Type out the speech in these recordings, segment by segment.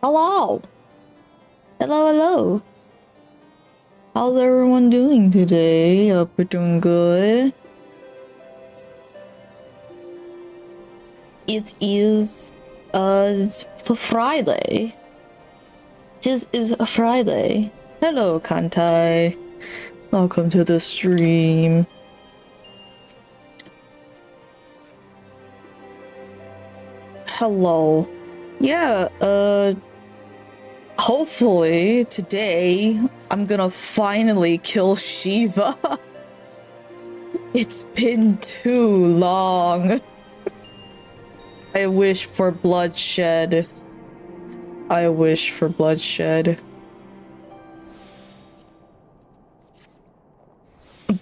Hello! Hello! How's everyone doing today? Hope you're doing good. It is, it's a Friday. This is a Friday. Hello, Kantai. Welcome to the stream. Hello. Yeah, hopefully today I'm gonna finally kill Shiva. It's been too long. I wish for bloodshed. I wish for bloodshed.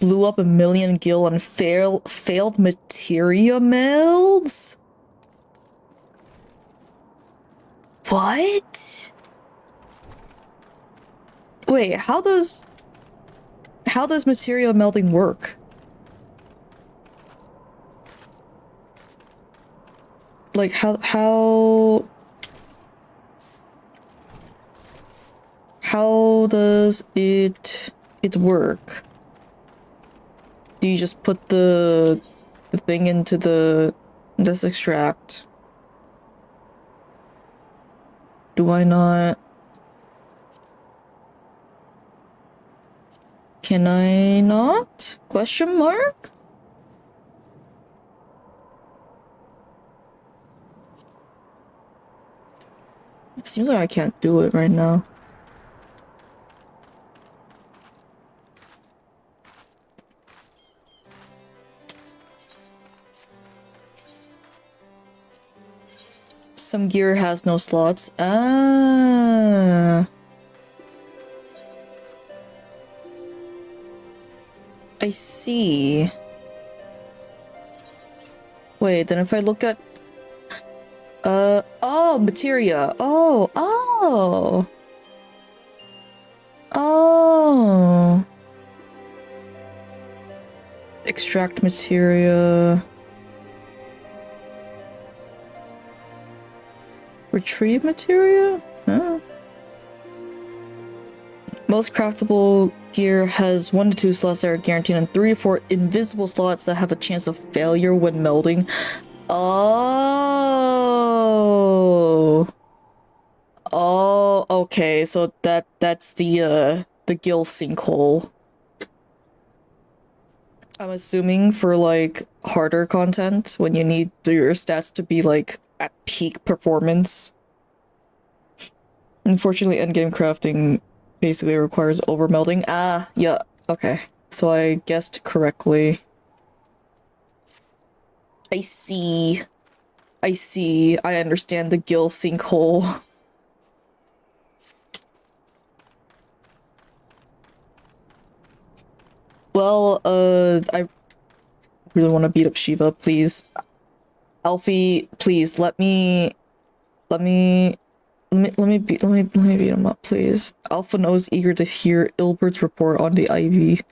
Blew up 1 million gil on failed materia melds? What? Wait, how does material melding work? Like how does it work? Do you just put the thing into the this extract? Do I not? Can I not? Question mark? It seems like I can't do it right now. Some gear has no slots. Ah. I see. Wait, then if I look at oh, materia. Oh. Extract materia. Retrieve materia? Huh. Most craftable gear has 1 to 2 slots that are guaranteed and 3 or 4 invisible slots that have a chance of failure when melding. Oh, okay, so that's the gill sinkhole. I'm assuming for like harder content when you need your stats to be like at peak performance. Unfortunately, endgame crafting basically requires overmelding. Ah, yeah, okay. So I guessed correctly. I see. I understand the gill sinkhole. Well, I really want to beat up Shiva, please. Alfie, please, let me beat him up, please. Alpha knows eager to hear Ilbert's report on the IV.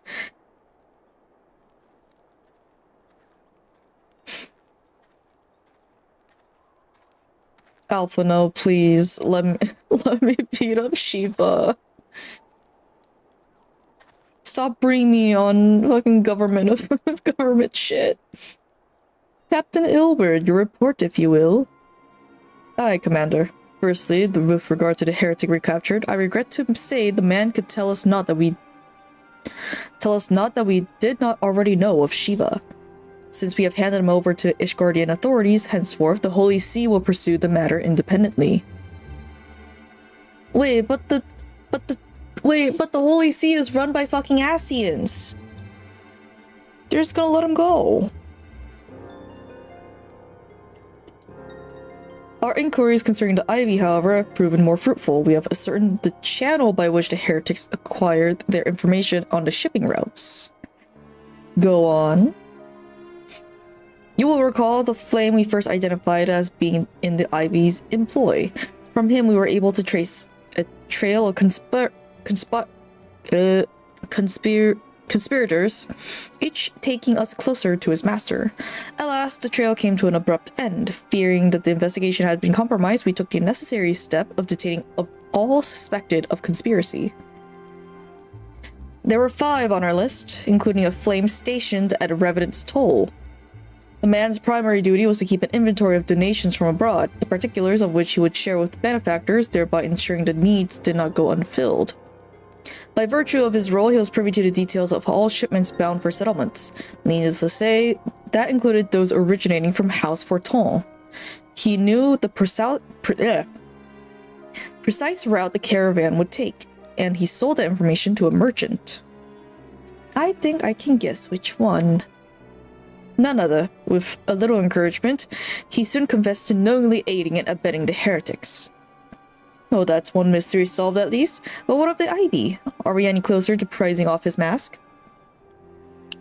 Alpha, no, please, let me beat up Shiva. Stop bringing me on fucking government shit. Captain Ilbert, your report, if you will. Aye, Commander. Firstly, with regard to the heretic recaptured, I regret to say the man could tell us not that we did not already know of Shiva. Since we have handed him over to the Ishgardian authorities, henceforth the Holy See will pursue the matter independently. Wait, but the Holy See is run by fucking Asians. They're just gonna let him go. Our inquiries concerning the Ivy, however, have proven more fruitful. We have ascertained the channel by which the heretics acquired their information on the shipping routes. Go on. You will recall the flame we first identified as being in the Ivy's employ. From him, we were able to trace a trail of conspirators, each taking us closer to his master. At last, the trail came to an abrupt end. Fearing that the investigation had been compromised, we took the necessary step of detaining all suspected of conspiracy. There were 5 on our list, including a flame stationed at a revenant's toll. The man's primary duty was to keep an inventory of donations from abroad, the particulars of which he would share with benefactors, thereby ensuring the needs did not go unfilled. By virtue of his role, he was privy to the details of all shipments bound for settlements. Needless to say, that included those originating from House Forton. He knew the precise route the caravan would take, and he sold that information to a merchant. I think I can guess which one. None other. With a little encouragement, he soon confessed to knowingly aiding and abetting the heretics. Oh, that's one mystery solved at least. But what of the Ivy? Are we any closer to prizing off his mask?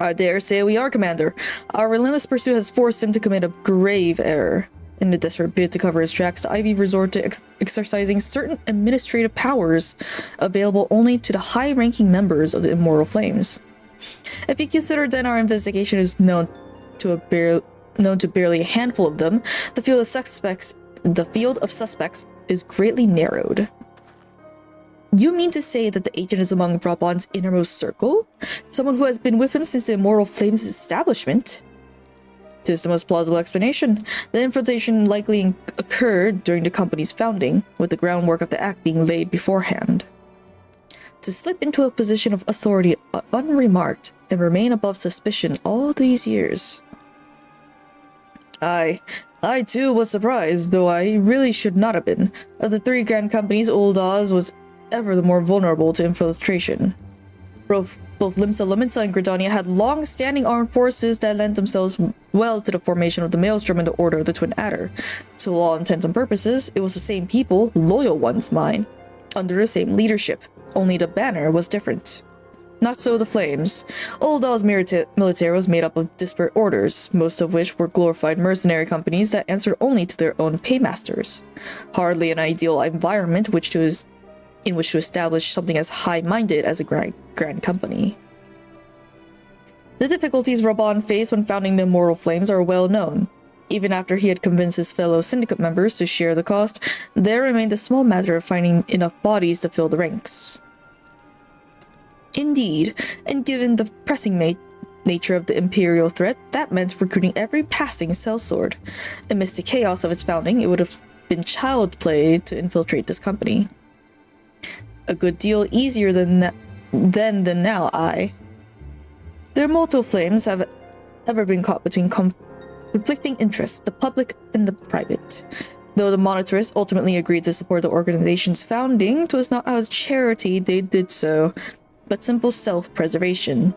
I dare say we are, Commander. Our relentless pursuit has forced him to commit a grave error. In a desperate bid to cover his tracks, the Ivy resort to exercising certain administrative powers available only to the high-ranking members of the Immortal Flames. If you consider then our investigation is known to barely a handful of them, the field of suspects is greatly narrowed. You mean to say that the agent is among Raban's innermost circle? Someone who has been with him since the Immortal Flames' establishment? 'Tis the most plausible explanation. The infiltration likely occurred during the company's founding, with the groundwork of the act being laid beforehand. To slip into a position of authority unremarked and remain above suspicion all these years. I too was surprised, though I really should not have been. Of the 3 grand companies, Old Oz was ever the more vulnerable to infiltration. Both Limsa Laminsa and Gridania had long-standing armed forces that lent themselves well to the formation of the Maelstrom and the Order of the Twin Adder. To all intents and purposes, it was the same people, loyal ones mine, under the same leadership, only the banner was different. Not so the Flames. Old Oz military was made up of disparate orders, most of which were glorified mercenary companies that answered only to their own paymasters. Hardly an ideal environment in which to establish something as high-minded as a grand company. The difficulties Raban faced when founding the Immortal Flames are well known. Even after he had convinced his fellow syndicate members to share the cost, there remained the small matter of finding enough bodies to fill the ranks. Indeed, and given the pressing nature of the Imperial threat, that meant recruiting every passing sellsword. Amidst the chaos of its founding, it would have been child play to infiltrate this company. A good deal easier than now, aye. The Immortal Flames have ever been caught between conflicting interests, the public and the private. Though the monitorists ultimately agreed to support the organization's founding, it was not out of charity they did so, but simple self-preservation.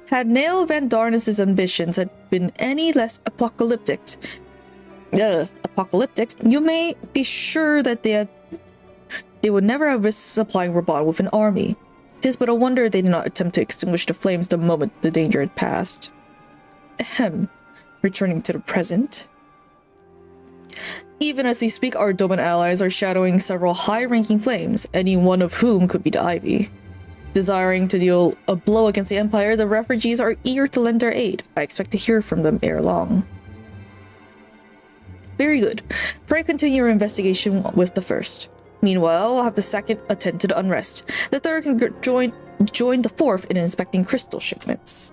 Had Nail Van Darnus' ambitions had been any less apocalyptic, you may be sure that they would never have risked supplying Raban with an army. 'Tis but a wonder they did not attempt to extinguish the flames the moment the danger had passed. Ahem. Returning to the present. Even as we speak, our Doman allies are shadowing several high-ranking flames, any one of whom could be the Ivy. Desiring to deal a blow against the Empire, the refugees are eager to lend their aid. I expect to hear from them ere long. Very good. Pray continue your investigation with the first. Meanwhile, I'll have the second attend to the unrest. The third can join the fourth in inspecting crystal shipments.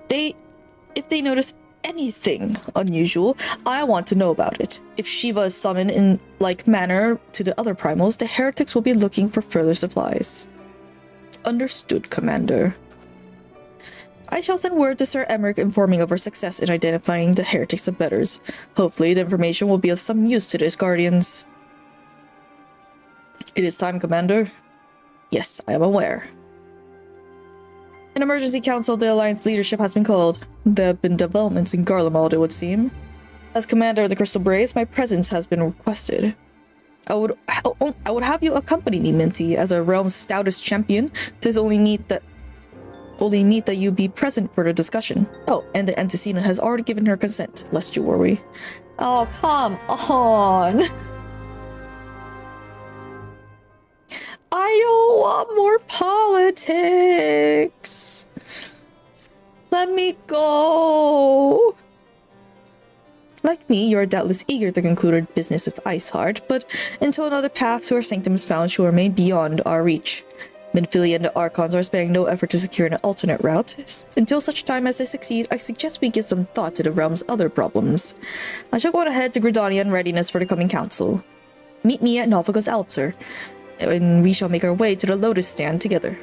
If they notice anything unusual, I want to know about it. If Shiva is summoned in like manner to the other primals, the heretics will be looking for further supplies. Understood, Commander. I shall send word to Sir Emmerich informing of our success in identifying the heretics' abettors. Hopefully, the information will be of some use to his guardians. It is time, Commander. Yes, I am aware. An emergency council of the Alliance leadership has been called. There have been developments in Garlemald, it would seem. As commander of the Crystal Brace, my presence has been requested. I would have you accompany me, Minty, as our realm's stoutest champion. 'Tis only meet that you be present for the discussion. Oh, and the Antecedent has already given her consent, lest you worry. Oh, come on! I don't want more politics! me, you are doubtless eager to conclude our business with Iceheart, but until another path to our sanctum is found, she will remain beyond our reach. Minfilia and the Archons are sparing no effort to secure an alternate route. Until such time as they succeed, I suggest we give some thought to the realm's other problems. I shall go on ahead to Gridania in readiness for the coming council. Meet me at Novigo's Altar, and we shall make our way to the Lotus Stand together.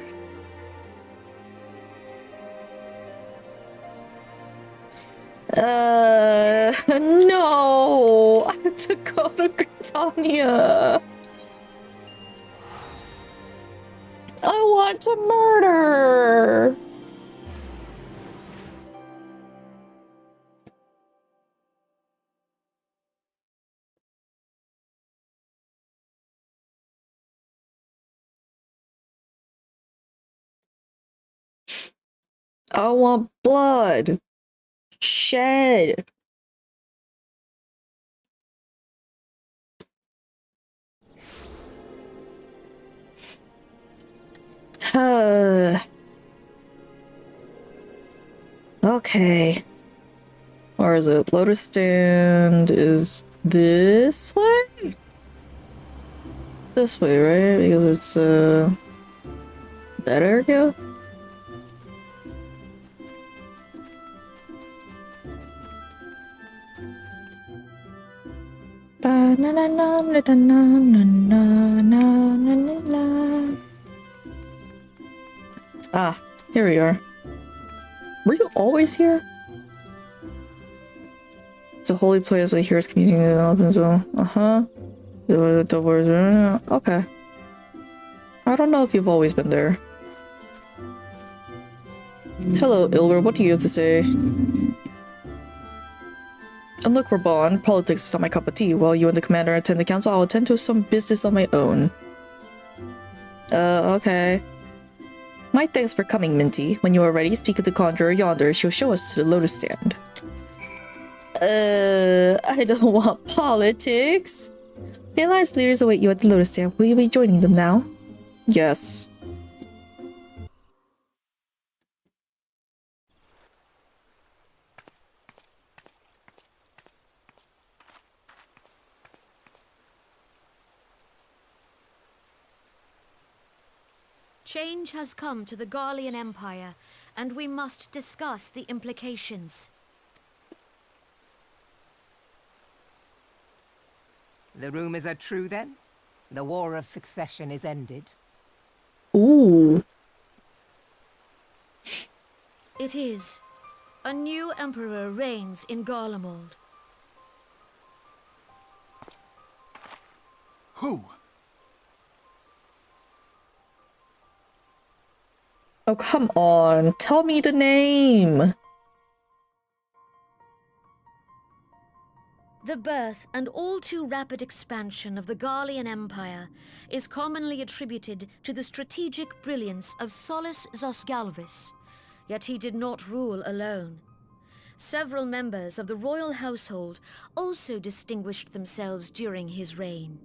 No! I have to go to Gridania! I want to murder! I want blood! Shed! Okay. Or is it? Lotus Stand is this way? This way, right? Because it's, that area? Ah, here we are. Were you always here? It's a holy place where the heroes communicating the open zone. Okay. I don't know if you've always been there. Hello, Ilver, what do you have to say? And look, Raban, politics is not my cup of tea. While you and the commander attend the council, I'll attend to some business of my own. Okay. My thanks for coming, Minty. When you are ready, speak with the conjurer yonder. She'll show us to the Lotus Stand. I don't want politics. The Alliance leaders await you at the Lotus Stand. Will you be joining them now? Yes. Change has come to the Garlean Empire, and we must discuss the implications. The rumors are true, then? The War of Succession is ended? Ooh. It is. A new emperor reigns in Garlemald. Who? Oh, come on. Tell me the name. The birth and all too rapid expansion of the Garlean Empire is commonly attributed to the strategic brilliance of Solus Zosgalvis, yet he did not rule alone. Several members of the royal household also distinguished themselves during his reign.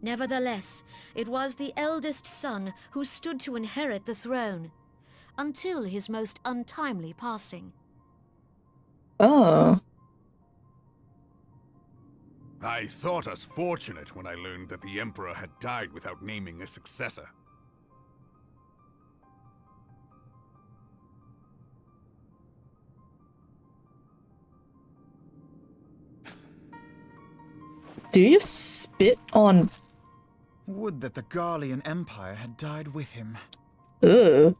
Nevertheless, it was the eldest son who stood to inherit the throne, until his most untimely passing. Oh. I thought us fortunate when I learned that the Emperor had died without naming a successor. Do you spit on... Would that the Garlean Empire had died with him. Ugh.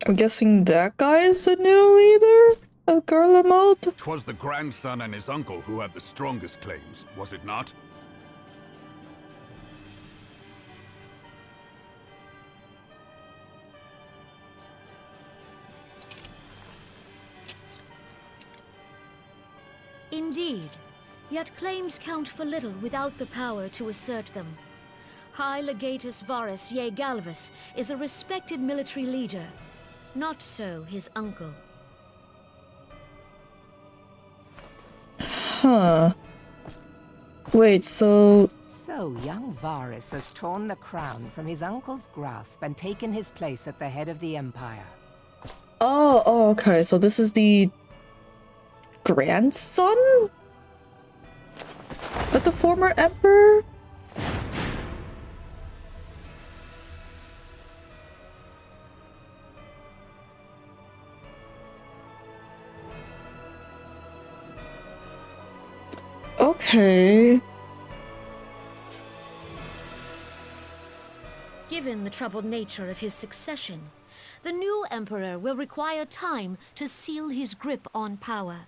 I'm guessing that guy is the new leader of Garlemald? 'Twas the grandson and his uncle who had the strongest claims, was it not? Indeed, yet claims count for little without the power to assert them. High Legatus Varus Ye Galvus is a respected military leader, not so his uncle. Huh. Wait, so... So young Varus has torn the crown from his uncle's grasp and taken his place at the head of the Empire. Oh, okay. So this is the grandson of the former emperor? Okay. Given the troubled nature of his succession, the new emperor will require time to seal his grip on power.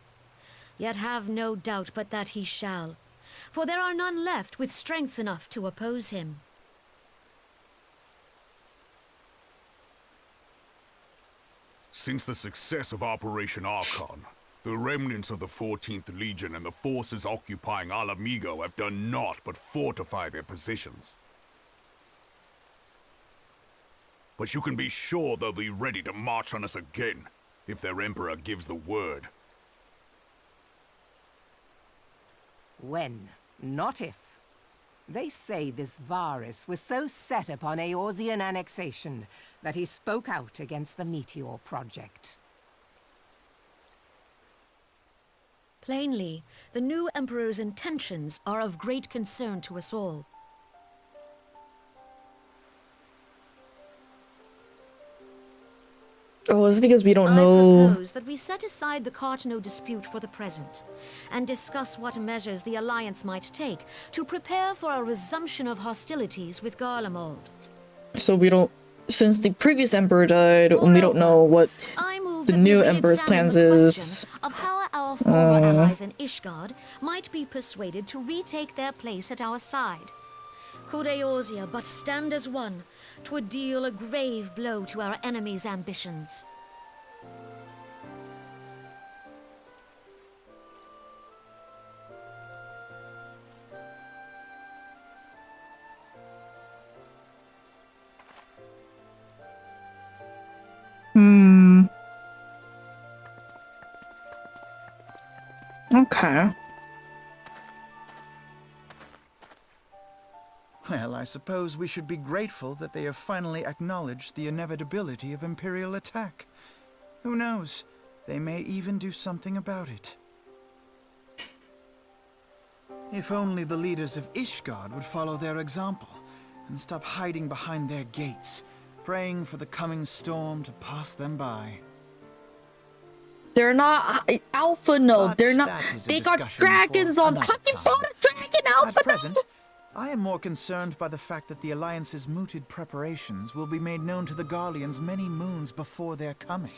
Yet have no doubt but that he shall, for there are none left with strength enough to oppose him. Since the success of Operation Archon, the remnants of the 14th Legion and the forces occupying Alamigo have done naught but fortify their positions. But you can be sure they'll be ready to march on us again, if their Emperor gives the word. When, not if. They say this Varus was so set upon Eorzean annexation that he spoke out against the Meteor Project. Plainly, the new emperor's intentions are of great concern to us all. Oh, is it because we don't I know? propose that we set aside the COURTEOUS dispute for the present, and discuss what measures the Alliance might take to prepare for a resumption of hostilities with Garlemald. So we don't... Since the previous emperor died, we don't know what I move the that new we emperor's re-examine plans the is. question of how our former allies in Ishgard might be persuaded to retake their place at our side. Could Eorzea but stand as one, 'twould deal a grave blow to our enemies' ambitions. Okay. Well, I suppose we should be grateful that they have finally acknowledged the inevitability of Imperial attack. Who knows? They may even do something about it. If only the leaders of Ishgard would follow their example and stop hiding behind their gates, praying for the coming storm to pass them by. They're not Alpha Node. But They're not. that is a They got discussion dragons for on. another How can you time. find a dragon Alpha At present, Node? I am more concerned by the fact that the Alliance's mooted preparations will be made known to the Garleans many moons before their coming.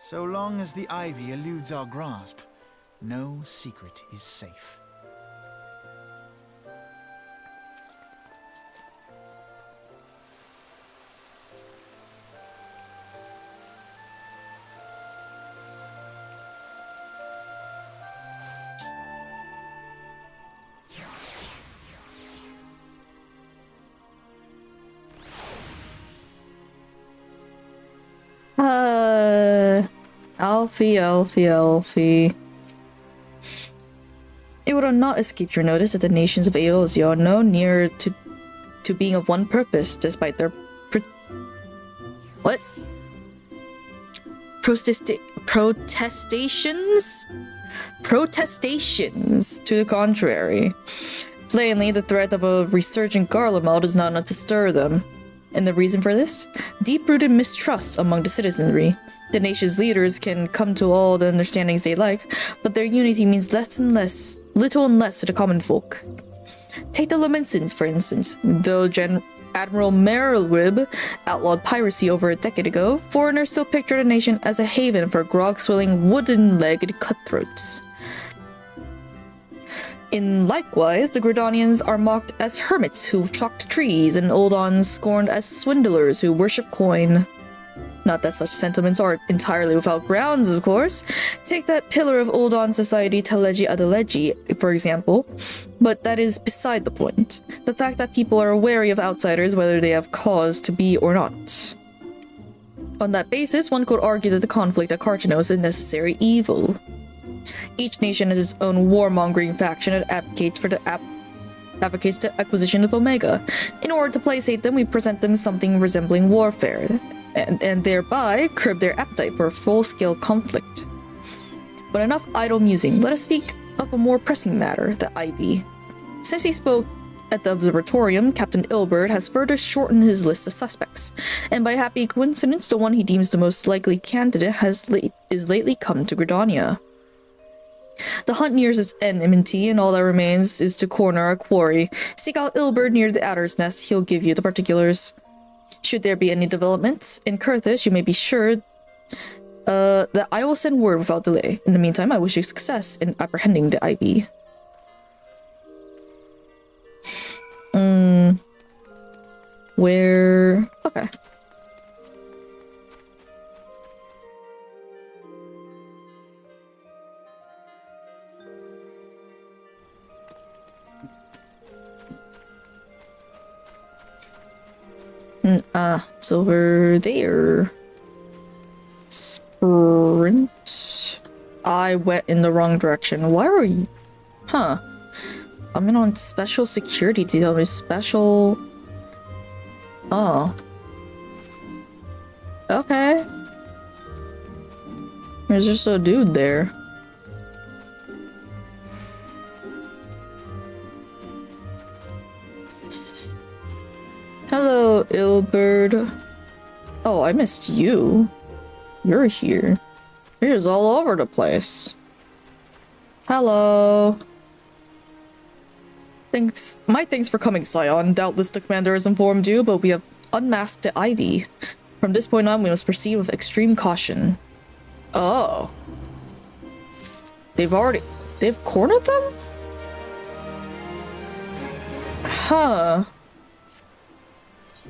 So long as the Ivy eludes our grasp, no secret is safe. Alfie. It would not escape your notice that the nations of Eorzea are no nearer to being of one purpose, despite their protestations to the contrary. Plainly, the threat of a resurgent Garlemald is not enough to stir them. And the reason for this? Deep-rooted mistrust among the citizenry. The nation's leaders can come to all the understandings they like, but their unity means little and less to the common folk. Take the Lomensons, for instance. Though Admiral Merylwib outlawed piracy over a decade ago, foreigners still picture the nation as a haven for grog-swilling, wooden-legged cutthroats. Likewise, the Gridanians are mocked as hermits who chalked trees, and Uldans scorned as swindlers who worship coin. Not that such sentiments are entirely without grounds, of course. Take that pillar of Uldan society, Teleji Adeleji, for example. But that is beside the point. The fact that people are wary of outsiders, whether they have cause to be or not. On that basis, one could argue that the conflict at COURTEOUS is a necessary evil. Each nation has its own warmongering faction that advocates the acquisition of Omega. In order to placate them, we present them something resembling warfare, and thereby curb their appetite for full-scale conflict. But enough idle musing. Let us speak of a more pressing matter, the Ivy. Since he spoke at the observatorium, Captain Ilbert has further shortened his list of suspects, and by happy coincidence, the one he deems the most likely candidate is lately come to Gridania. The hunt nears its end, Minty, and all that remains is to corner our quarry. Seek out Ilbert near the Adder's Nest. He'll give you the particulars. Should there be any developments in COURTEOUS, you may be sure that I will send word without delay. In the meantime, I wish you success in apprehending the Ivy. Where? Okay. It's over there. Sprint. I went in the wrong direction. Why are you? Huh. I'm in on special security detail. Special. Oh. Okay. There's just a dude there. Hello, Ilbert. Oh, I missed you. You're here. You're just all over the place. Hello. Thanks for coming, Scion. Doubtless the commander has informed you, but we have unmasked the Ivy. From this point on, we must proceed with extreme caution. Oh. They've cornered them? Huh.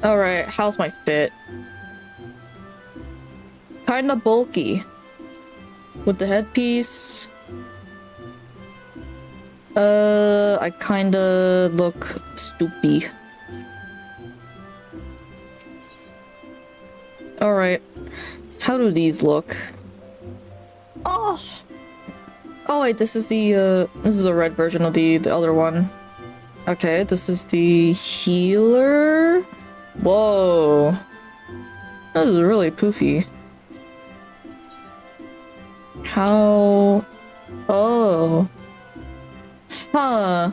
Alright, how's my fit? Kinda bulky. With the headpiece. I kinda look stoopy. Alright. How do these look? Oh! Oh wait, this is the, this is a red version of the other one. Okay, this is the healer. Whoa. This is really poofy. How? Oh. Huh.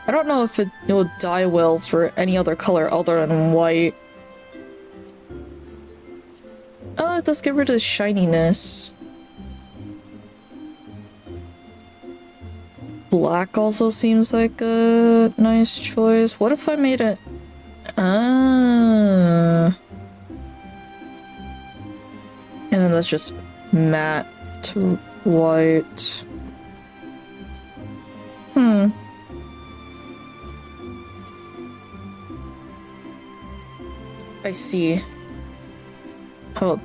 I don't know if it will dye well for any other color other than white. Oh, it does get rid of the shininess. Black also seems like a nice choice. What if I made it? And then that's just matte to white. I see. Oh.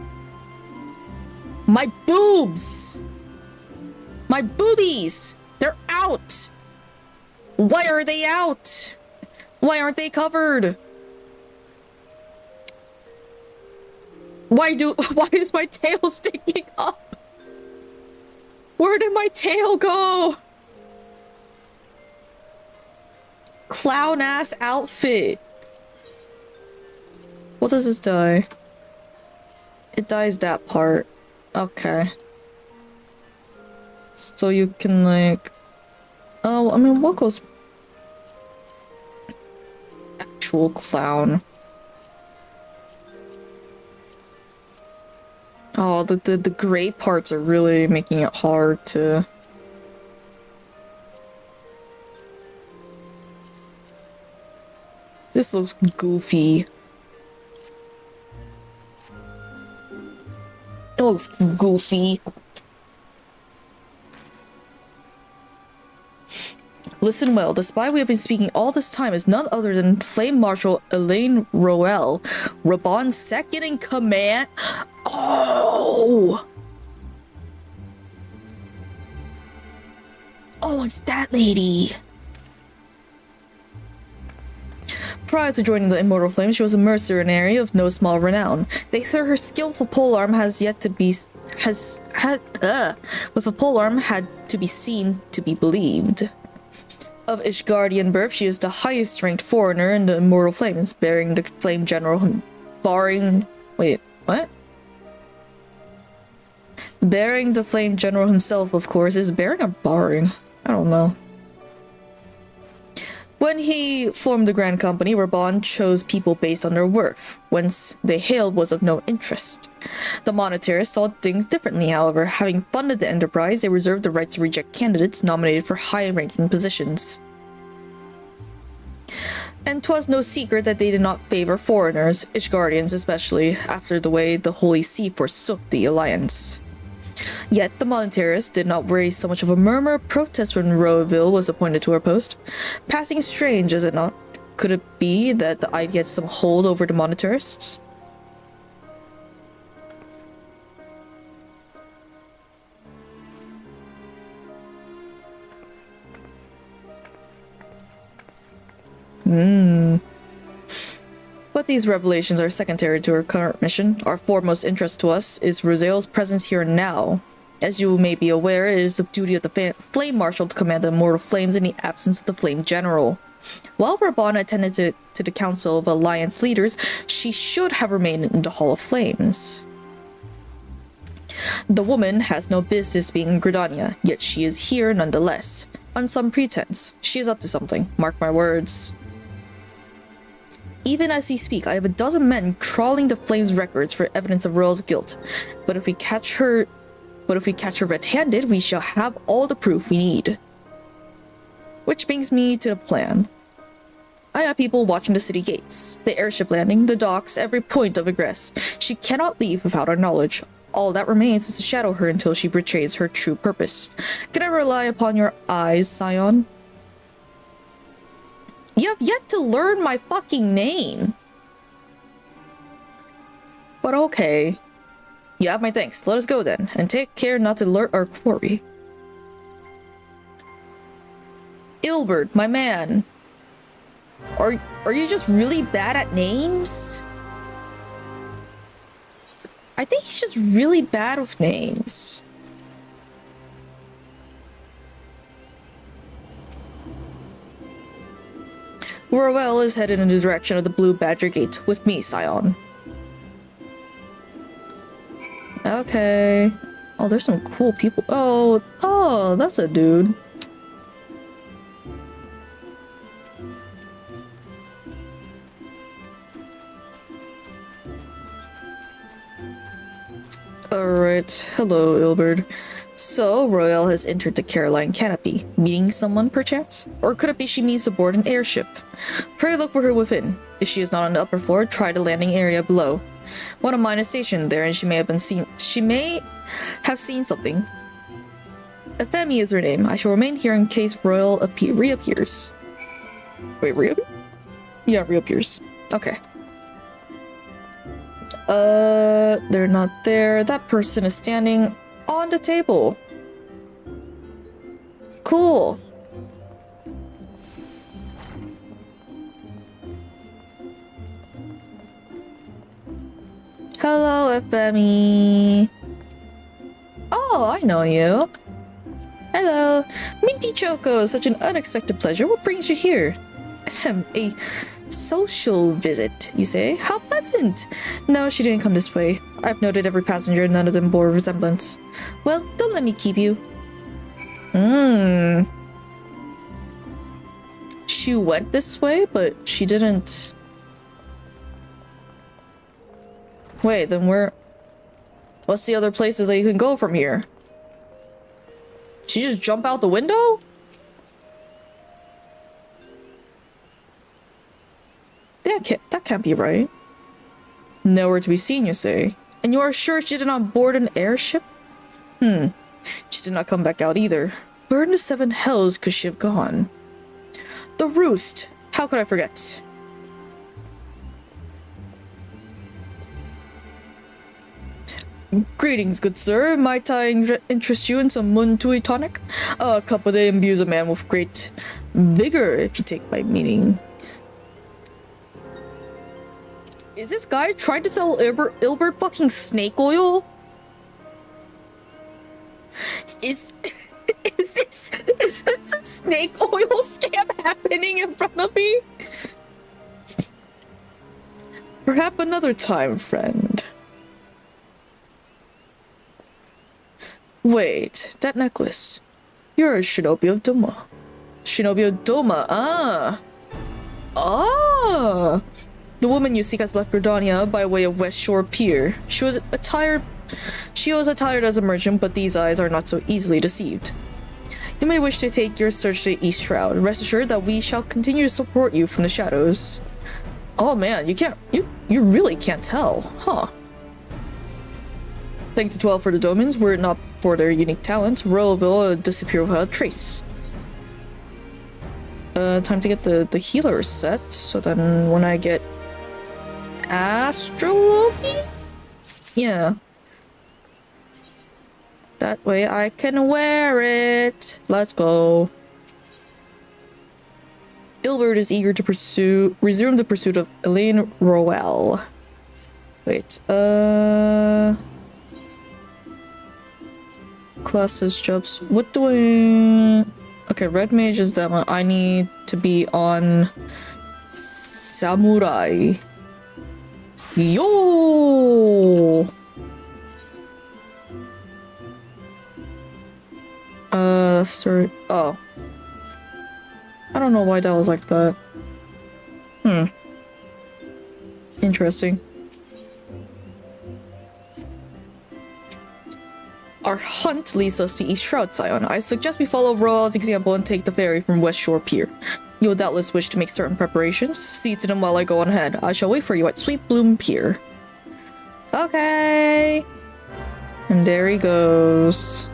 My boobs! My boobies! They're out! Why are they out? Why aren't they covered? Why is my tail sticking up? Where did my tail go? Clown ass outfit. What does this dye? It dyes that part. Okay. So you can like... Oh, I mean, what goes... Actual clown. Oh, the gray parts are really making it hard to... This looks goofy. It looks goofy. Listen well, the spy we have been speaking all this time is none other than Flame Marshal Elaine Roel, Raban's second in command. Oh! Oh, it's that lady. Prior to joining the Immortal Flame, she was a mercenary of no small renown. They say her skillful polearm has yet to be with a polearm had to be seen to be believed. Of Ishgardian birth, she is the highest ranked foreigner in the Immortal Flames, bearing the Flame General, Bearing the Flame General himself, of course. Is bearing or barring? I don't know. When he formed the Grand Company, Raban chose people based on their worth. Whence they hailed was of no interest. The monetarists saw things differently, however. Having funded the enterprise, they reserved the right to reject candidates nominated for high-ranking positions. And 'twas no secret that they did not favor foreigners, Ishgardians especially, after the way the Holy See forsook the alliance. Yet the monetarists did not raise so much of a murmur of protest when Roeville was appointed to her post. Passing strange, is it not? Could it be that the Ivy had some hold over the monetarists? But these revelations are secondary to our current mission. Our foremost interest to us is Rosael's presence here and now. As you may be aware, it is the duty of the Flame Marshal to command the Immortal Flames in the absence of the Flame General. While Raban attended to the Council of Alliance Leaders, she should have remained in the Hall of Flames. The woman has no business being in Gridania, yet she is here nonetheless. On some pretense. She is up to something, mark my words. Even as we speak, I have a dozen men trawling the Flames records for evidence of Royal's guilt. But if we catch her red-handed, we shall have all the proof we need. Which brings me to the plan. I have people watching the city gates, the airship landing, the docks, every point of egress. She cannot leave without our knowledge. All that remains is to shadow her until she betrays her true purpose. Can I rely upon your eyes, Scion? You have yet to learn my fucking name. But okay. You have my thanks. Let us go then, and take care not to alert our quarry. Ilbert, my man. Are you just really bad at names? I think he's just really bad with names. Roel is headed in the direction of the Blue Badger Gate with me, Scion. Okay. Oh, there's some cool people. Oh, that's a dude. Alright, hello, Ilbert. So, Royale has entered the Caroline Canopy, meeting someone perchance? Or could it be she means to board an airship? Pray look for her within. If she is not on the upper floor, try the landing area below. One of mine is stationed there, and she may have seen something. Efemi is her name. I shall remain here in case Royal reappears. Wait, reappears? Yeah, reappears. Okay. They're not there. That person is standing on the table. Cool. Hello, Efemi. Oh, I know you. Hello. Mintichoko, such an unexpected pleasure. What brings you here? A social visit, you say? How pleasant! No, she didn't come this way. I've noted every passenger and none of them bore a resemblance. Well, don't let me keep you. She went this way, but she didn't... Wait, then where... What's the other places that you can go from here? She just jump out the window? That can't be right. Nowhere to be seen, you say? And you are sure she did not board an airship? She did not come back out either. Where in the seven hells could she have gone? The Roost! How could I forget? Greetings, good sir. Might I interest you in some Muntui tonic? A cup a day imbues a man with great vigor, if you take my meaning. Is this guy trying to sell Ilbert fucking snake oil? Is this a snake oil scam happening in front of me? Perhaps another time, friend. Wait, that necklace. You're a Shinobi of Doma. Shinobi of Doma, ah! Ah! The woman you seek has left Gordania by way of West Shore Pier. She was attired as a merchant, but these eyes are not so easily deceived. You may wish to take your search to East Shroud. Rest assured that we shall continue to support you from the shadows. Oh man, you really can't tell, huh? Thank the 12 for the domins. Were it not for their unique talents, Royalville would disappear without a trace. Time to get the healer set, so then when I get Astrology? Yeah. That way I can wear it. Let's go. Ilbert is eager to resume the pursuit of Elaine Roel. Wait, classes, jobs. What do I... Okay, red mage is that one. I need to be on samurai. Yo! Sorry. Oh. I don't know why that was like that. Interesting. Our hunt leads us to East Shroud, Scion. I suggest we follow Royal's example and take the ferry from West Shore Pier. You will doubtless wish to make certain preparations. See to them while I go on ahead. I shall wait for you at Sweet Bloom Pier. Okay. And there he goes.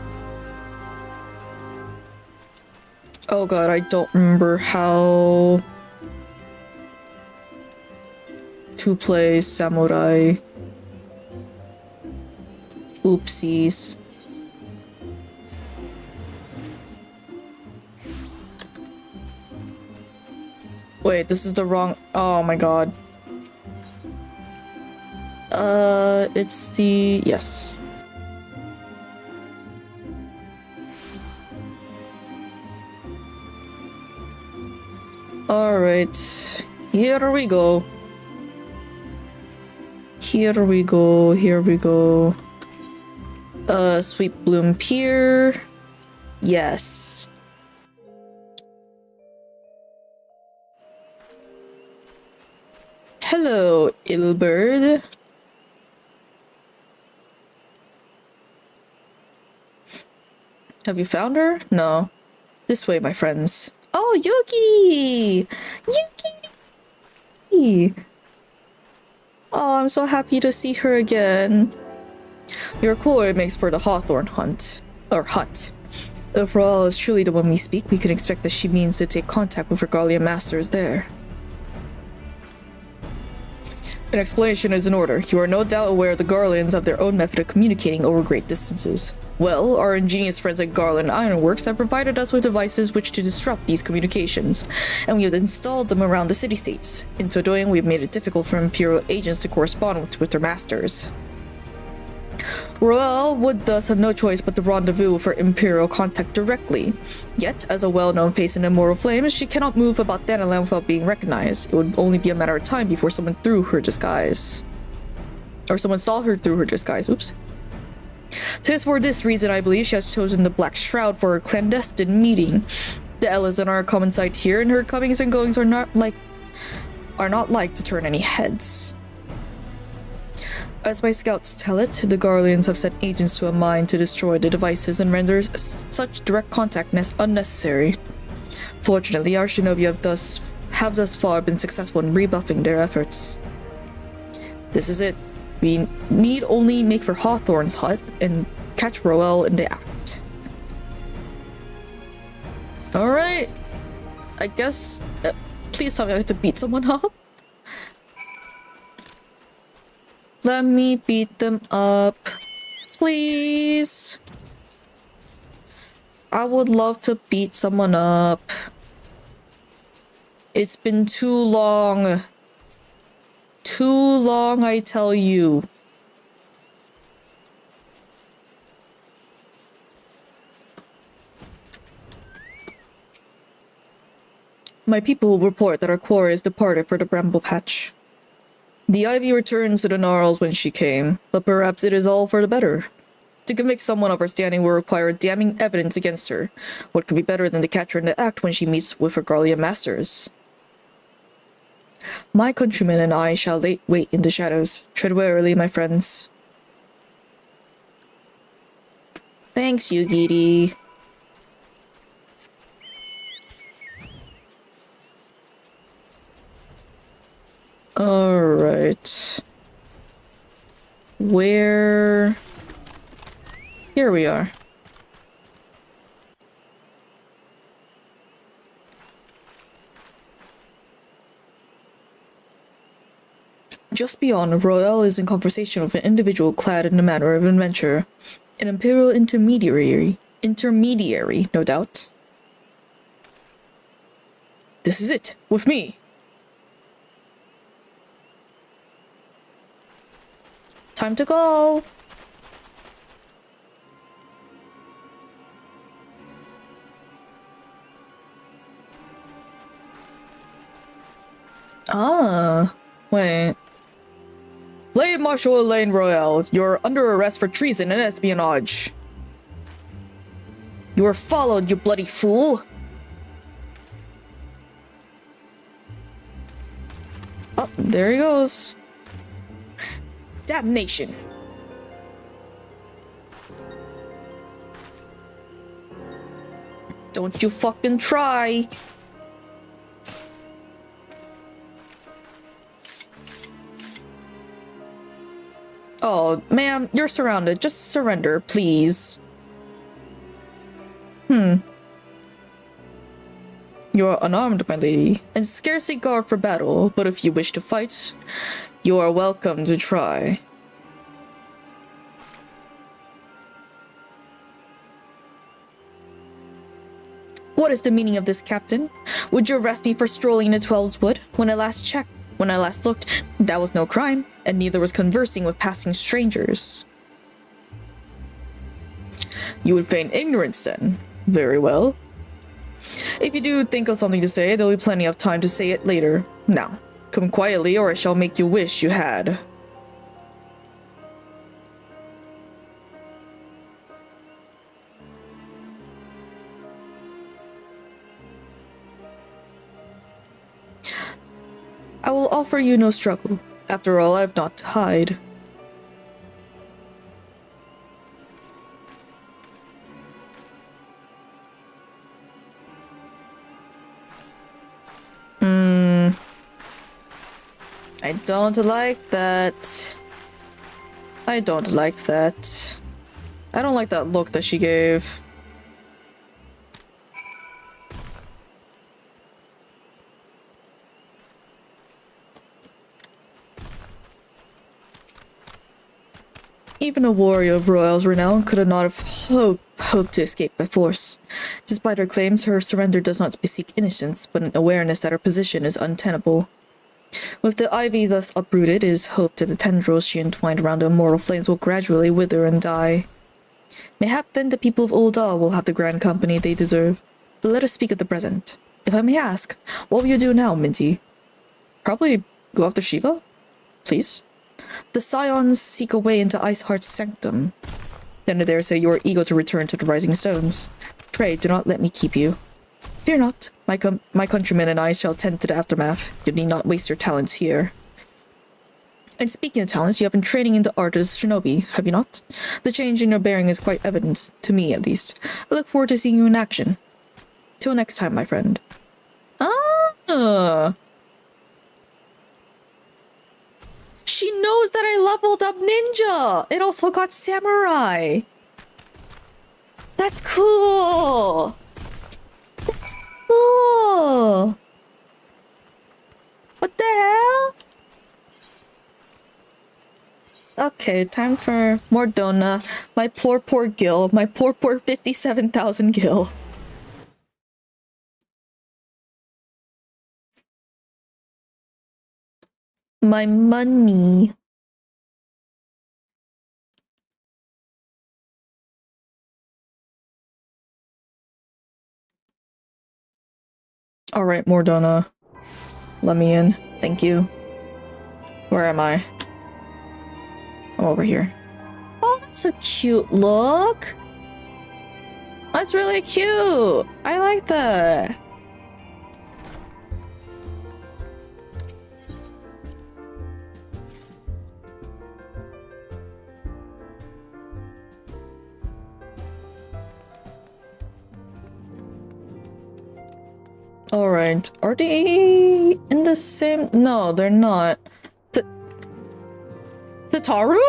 Oh god, I don't remember how to play samurai. Oopsies. Wait, this is the wrong... Oh my god. It's the... Yes. Alright. Here we go. Here we go. Here we go. Sweet Bloom Pier. Yes. Hello, Ilbird. Have you found her? No. This way, my friends. Oh, Yuki! Yuki! Oh, I'm so happy to see her again. Your core makes for the Hawthorn hunt. Or hut. If Raul is truly the one we speak, we can expect that she means to take contact with her Garlean masters there. An explanation is in order. You are no doubt aware the Garleans have their own method of communicating over great distances. Well, our ingenious friends at Garland Ironworks have provided us with devices which to disrupt these communications, and we have installed them around the city-states. In so doing, we have made it difficult for Imperial agents to correspond with their masters. Roel would thus have no choice but to rendezvous for Imperial contact directly. Yet, as a well-known face in Immortal Flames, she cannot move about Danalan without being recognized. It would only be a matter of time before someone threw her disguise. Or someone saw her through her disguise. Oops. Tis for this reason I believe she has chosen the Black Shroud for her clandestine meeting. The Elizan are a common sight here, and her comings and goings are not like to turn any heads. As my scouts tell it, the Garleans have sent agents to a mine to destroy the devices and render such direct contact unnecessary. Fortunately, our shinobi have thus far been successful in rebuffing their efforts. This is it. We need only make for Hawthorn's hut and catch Roel in the act. Alright. I guess... please tell me I have to beat someone up. Let me beat them up. Please. I would love to beat someone up. It's been too long. Too long, I tell you. My people will report that our quarry has departed for the bramble patch. The ivy returns to the gnarls when she came, but perhaps it is all for the better. To convict someone of her standing will require damning evidence against her. What could be better than to catch her in the act when she meets with her Garlean masters? My countrymen and I shall wait in the shadows. Tread warily, my friends. Thanks, Yugiri. Alright. Where... Here we are. Just beyond, Royal is in conversation with an individual clad in the manner of adventure. An imperial intermediary, no doubt. This is it, with me. Time to go. Ah, wait. Blade Marshal Elaine Royale, you're under arrest for treason and espionage. You are followed, you bloody fool. Oh, there he goes. Damnation. Don't you fucking try. Oh, ma'am, you're surrounded. Just surrender, please. You are unarmed, my lady, and scarcely guard for battle, but if you wish to fight, you are welcome to try. What is the meaning of this, Captain? Would you arrest me for strolling into Twelve's Wood? When I last looked, that was no crime, and neither was conversing with passing strangers. You would feign ignorance, then? Very well. If you do think of something to say, there'll be plenty of time to say it later. Now, come quietly, or I shall make you wish you had. I will offer you no struggle. After all, I've naught to hide. I don't like that. I don't like that. I don't like that look that she gave. Even a warrior of Royal's renown could not have hoped to escape by force. Despite her claims, her surrender does not bespeak innocence, but an awareness that her position is untenable. With the ivy thus uprooted, it is hoped that the tendrils she entwined around the immortal flames will gradually wither and die. Mayhap then the people of Ul'dah will have the grand company they deserve. But let us speak of the present. If I may ask, what will you do now, Minty? Probably go after Shiva? Please? The Scions seek a way into Iceheart's sanctum. Then I dare say you are eager to return to the Rising Stones. Pray, do not let me keep you. Fear not, my countrymen and I shall tend to the aftermath. You need not waste your talents here. And speaking of talents, you have been training in the art as shinobi, have you not? The change in your bearing is quite evident, to me at least. I look forward to seeing you in action. Till next time, my friend. Ah! She knows that I leveled up ninja! It also got samurai! That's cool! That's cool! What the hell? Okay, time for more Dona. My poor gil. My poor 57,000 gil. My money. Alright, Mordona. Let me in. Thank you. Where am I? I'm over here. Oh, that's a cute look! That's really cute! I like that! Alright, are they in the same? No, they're not. Tataru?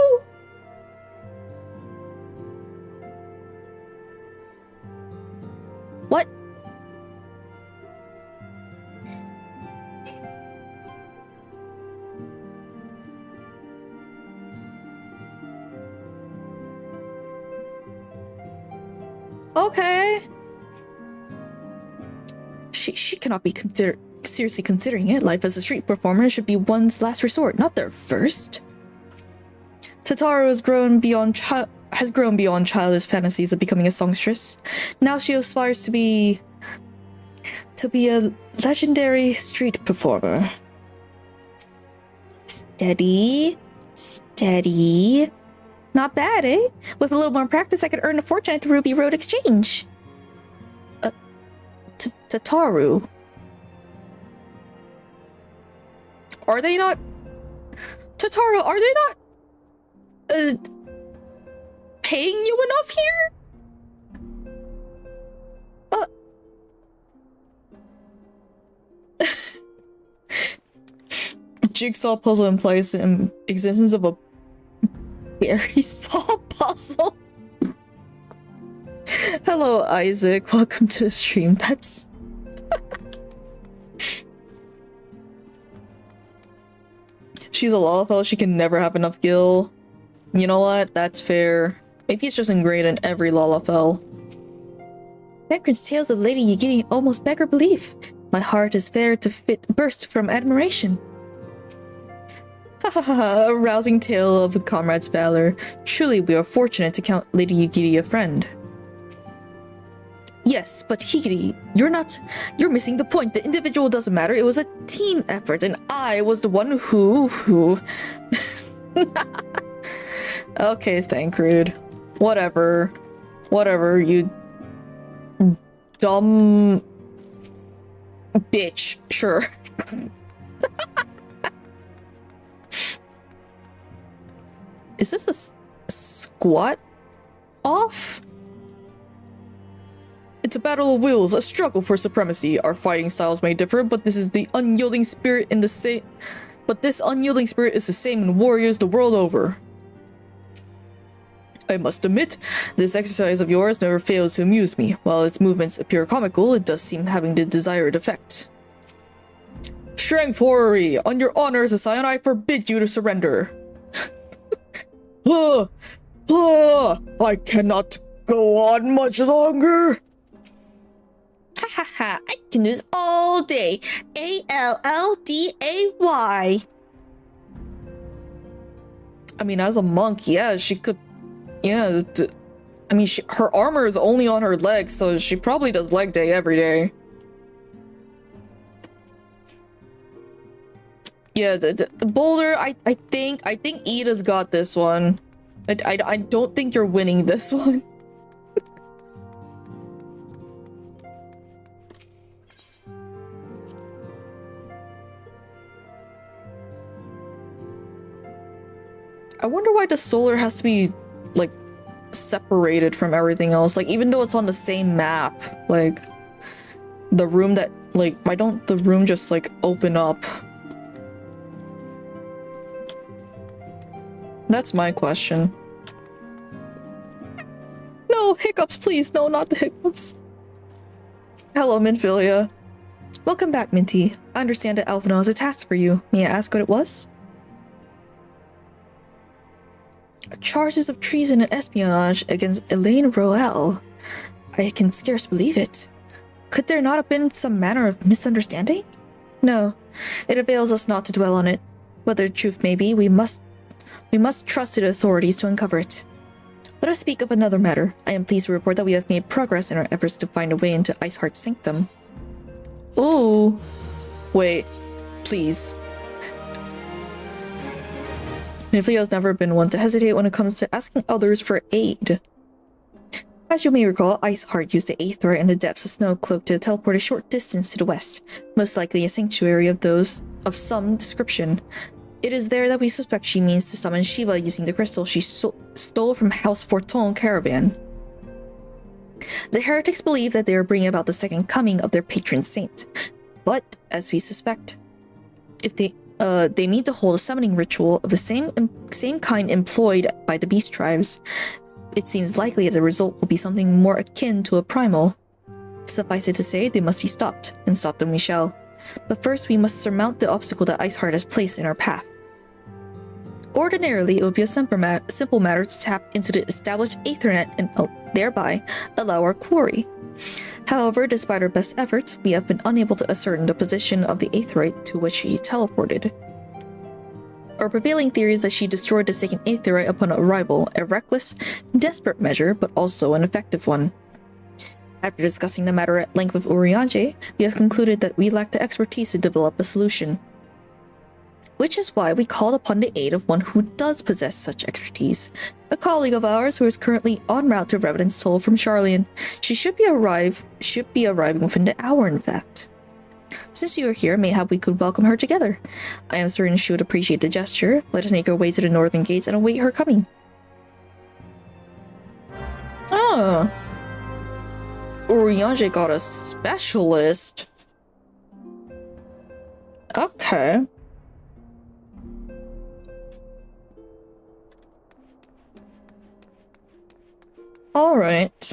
What? Okay. She cannot be seriously considering it. Life as a street performer should be one's last resort, not their first. Tataru has grown beyond childish fantasies of becoming a songstress. Now she aspires to be a legendary street performer. Steady. Steady. Not bad, eh? With a little more practice, I could earn a fortune at the Ruby Road Exchange. Tataru. Are they not... Tataru, are they not... paying you enough here? Jigsaw puzzle implies the existence of a berry saw puzzle. Hello, Isaac. Welcome to the stream. That's... She's a Lalafell. She can never have enough gil. You know what? That's fair. Maybe it's just ingrained in every Lalafell. Bankron's tales of Lady Yugiri almost beggar belief. My heart is fair to burst from admiration. Ha ha ha, a rousing tale of a comrade's valor. Truly, we are fortunate to count Lady Yugiri a friend. Yes, but Higiri, you're missing the point. The individual doesn't matter. It was a team effort, and I was the one who... Okay, Thancred. Whatever. Whatever, you... dumb... bitch. Sure. Is this a squat off? It's a battle of wills, a struggle for supremacy. Our fighting styles may differ, but this unyielding spirit is the same in warriors the world over. I must admit, this exercise of yours never fails to amuse me. While its movements appear comical, it does seem having the desired effect. Strength Horary, on your honor as a scion, I forbid you to surrender. I cannot go on much longer. Ha ha ha, I can do this all day. ALLDAY. I mean, as a monk, yeah, she could... Yeah, I mean, her armor is only on her legs, so she probably does leg day every day. Yeah, Boulder, I think Ida's got this one. I don't think you're winning this one. I wonder why the solar has to be, like, separated from everything else. Like, even though it's on the same map, like, the room that, like, why don't the room just, like, open up? That's my question. No, hiccups, please. No, not the hiccups. Hello, Minfilia. Welcome back, Minty. I understand that Alphino has a task for you. May I ask what it was? Charges of treason and espionage against Elaine Roel. I can scarce believe it. Could there not have been some manner of misunderstanding? No, it avails us not to dwell on it. Whether truth may be, we must trust the authorities to uncover it. Let us speak of another matter. I am pleased to report that we have made progress in our efforts to find a way into Iceheart's sanctum. Ooh. Wait. Please. Minfilia has never been one to hesitate when it comes to asking others for aid. As you may recall, Iceheart used the Aetheryte in the depths of Snowcloak to teleport a short distance to the west, most likely a sanctuary of some description. It is there that we suspect she means to summon Shiva using the crystal she stole from House Forton caravan. The heretics believe that they are bringing about the second coming of their patron saint, but, as we suspect, if they need to hold a summoning ritual of the same kind employed by the beast tribes, it seems likely that the result will be something more akin to a primal. Suffice it to say, they must be stopped, and stop them we shall. But first we must surmount the obstacle that Iceheart has placed in our path. Ordinarily, it would be a simple matter to tap into the established Aethernet and thereby allow our quarry. However, despite our best efforts, we have been unable to ascertain the position of the Aetheryte to which she teleported. Our prevailing theory is that she destroyed the second Aetheryte upon arrival, a reckless, desperate measure, but also an effective one. After discussing the matter at length with Urianger, we have concluded that we lack the expertise to develop a solution. Which is why we called upon the aid of one who does possess such expertise, a colleague of ours who is currently en route to Revenant's Toll from Charlian. She should be arriving within the hour, in fact. Since you are here, mayhap we could welcome her together. I am certain she would appreciate the gesture. Let us make our way to the northern gates and await her coming. Ah. Urianger got a specialist. Okay. Alright.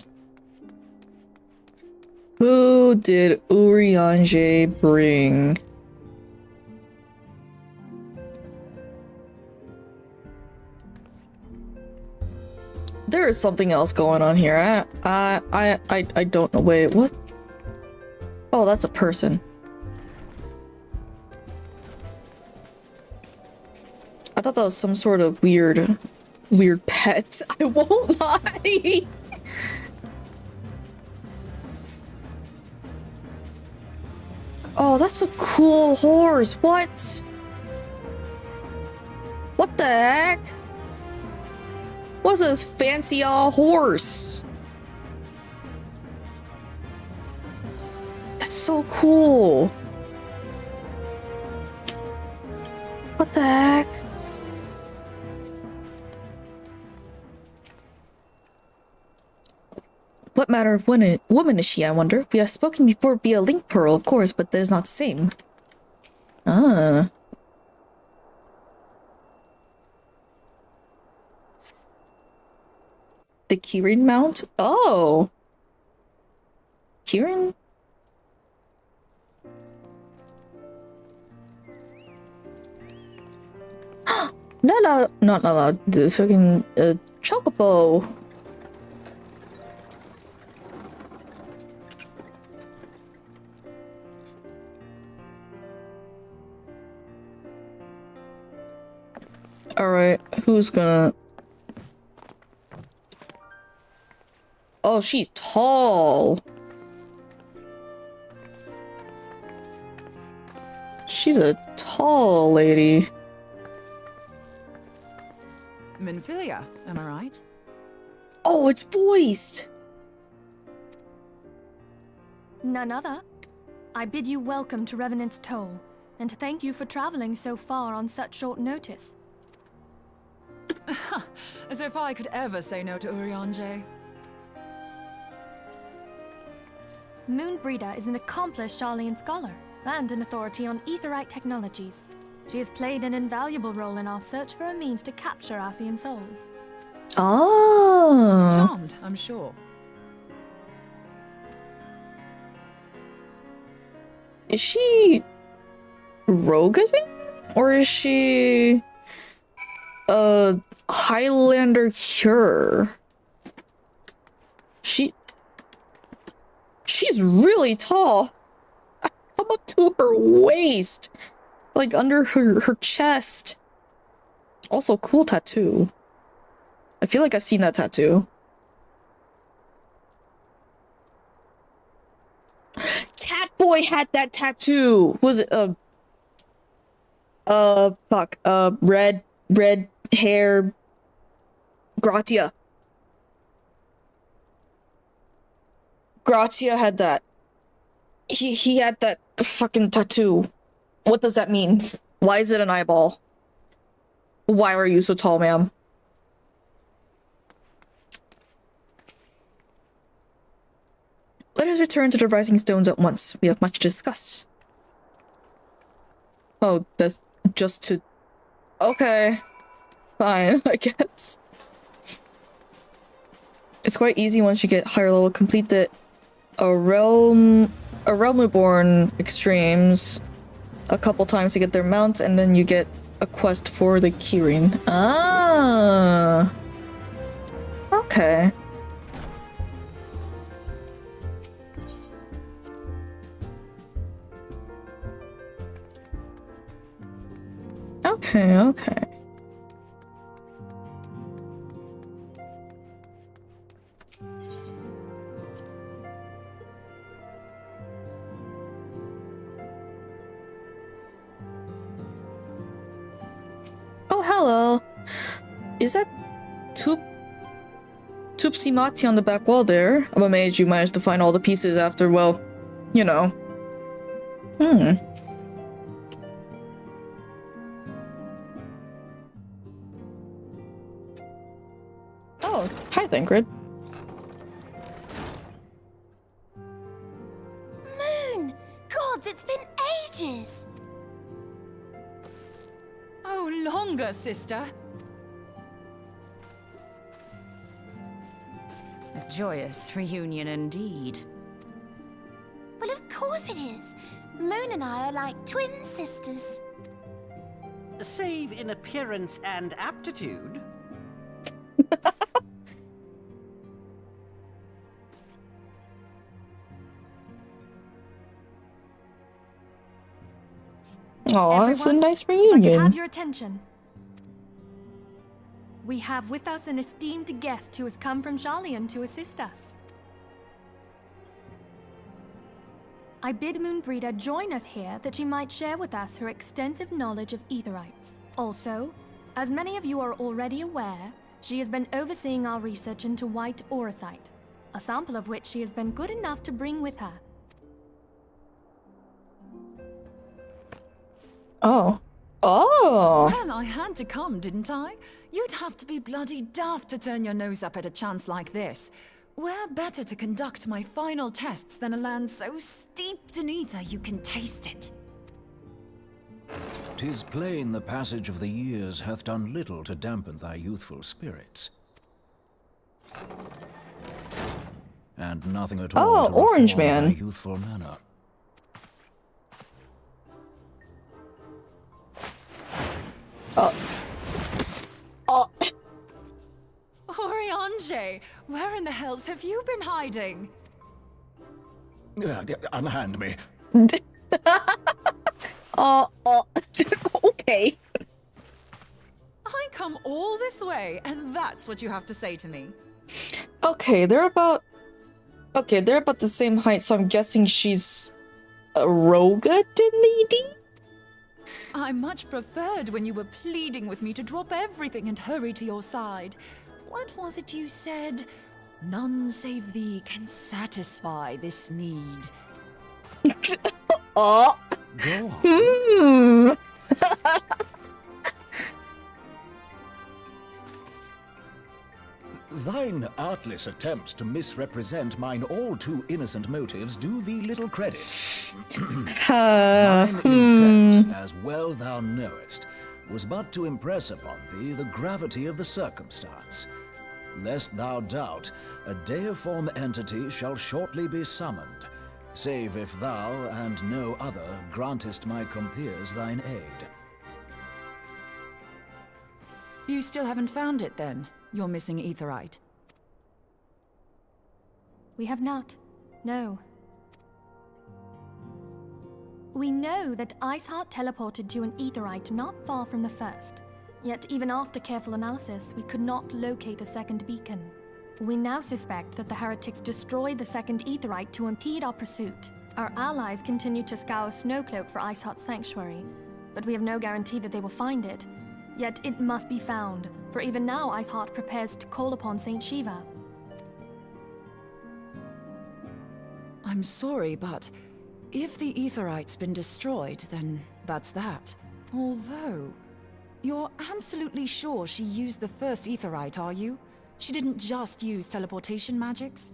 Who did Urianger bring? There is something else going on here. I don't know. Wait, what? Oh, that's a person. I thought that was some sort of weird pet. I won't lie. Oh, that's a cool horse. What? What the heck? What's this fancy horse? That's so cool. What the heck? What manner of woman is she, I wonder? We have spoken before via link pearl, of course, but that is not the same. Ah. The Kirin mount? Oh! Kirin? Not allowed. The fucking chocobo. Alright, who's gonna... Oh, she's tall. She's a tall lady. Minfilia, am I right? Oh, it's voiced! None other. I bid you welcome to Revenant's Toll, and thank you for traveling so far on such short notice. As if I could ever say no to Urianger. Moonbreeder is an accomplished Charlian scholar and an authority on Aetherite technologies. She has played an invaluable role in our search for a means to capture Ascian souls. Oh. Charmed, I'm sure. Is she Rogadin? Or is she a Highlander cure? She's really tall. I come up to her waist. Like under her chest. Also, cool tattoo. I feel like I've seen that tattoo. Cat boy had that tattoo. Was it fuck, red hair, Gratia. Gratia had that. He had that fucking tattoo. What does that mean? Why is it an eyeball? Why are you so tall, ma'am? Let us return to the Rising Stones at once. We have much to discuss. Oh, that's just to... Okay. Fine, I guess. It's quite easy once you get higher level. Complete the A Realm Reborn Extremes a couple times to get their mounts, and then you get a quest for the keyring. Ah. Okay. Okay. Oh, hello. Is that Tupsi Mati on the back wall there? I'm amazed you managed to find all the pieces after, well, you know. Oh, hi, Thancred. Moon! Gods, it's been ages! Oh, longer, sister. A joyous reunion indeed. Well, of course it is. Moon and I are like twin sisters. Save in appearance and aptitude. Aw, it's a Everyone, nice if I could have reunion. your attention. We have with us an esteemed guest who has come from Sharlayan to assist us. I bid Moonbreeder join us here that she might share with us her extensive knowledge of Aetherites. Also, as many of you are already aware, she has been overseeing our research into white auracite, a sample of which she has been good enough to bring with her. Oh. Well, I had to come, didn't I? You'd have to be bloody daft to turn your nose up at a chance like this. Where better to conduct my final tests than a land so steeped in ether you can taste it? 'Tis plain the passage of the years hath done little to dampen thy youthful spirits. And nothing at all to Orange reform Man. thy youthful manner. Oriange, where in the hells have you been hiding? Unhand me. Okay. I come all this way, and that's what you have to say to me. Okay, they're about the same height, so I'm guessing she's a Roga lady? I much preferred when you were pleading with me to drop everything and hurry to your side. What was it you said? None save thee can satisfy this need. Go on. Thine artless attempts to misrepresent mine all too innocent motives do thee little credit. Mine intent, as well thou knowest, was but to impress upon thee the gravity of the circumstance. Lest thou doubt, a deiform entity shall shortly be summoned, save if thou and no other grantest my compeers thine aid. You still haven't found it, then? Your missing Aetherite? We have not. No. We know that Iceheart teleported to an Aetherite not far from the first. Yet even after careful analysis, we could not locate the second beacon. We now suspect that the heretics destroyed the second Aetherite to impede our pursuit. Our allies continue to scour Snowcloak for Iceheart's sanctuary, but we have no guarantee that they will find it. Yet it must be found, for even now Iceheart prepares to call upon Saint Shiva. I'm sorry, but if the Aetherite's been destroyed, then that's that. Although, you're absolutely sure she used the first Aetherite, are you? She didn't just use teleportation magics?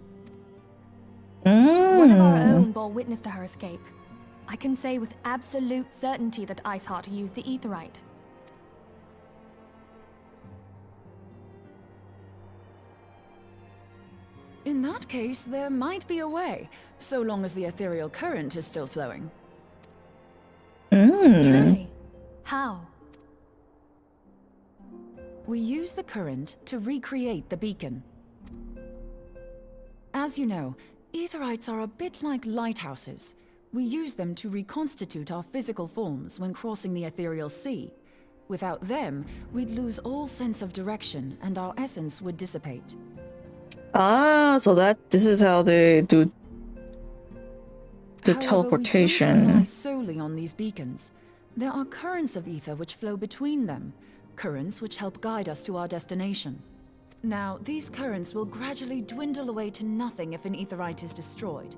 One of our own bore witness to her escape. I can say with absolute certainty that Iceheart used the Aetherite. In that case, there might be a way, so long as the ethereal current is still flowing. Truly? How? We use the current to recreate the beacon. As you know, Aetherites are a bit like lighthouses. We use them to reconstitute our physical forms when crossing the ethereal sea. Without them, we'd lose all sense of direction and our essence would dissipate. Ah, so this is how they do the teleportation. We don't rely solely on these beacons. There are currents of ether which flow between them, currents which help guide us to our destination. Now, these currents will gradually dwindle away to nothing if an Aetherite is destroyed.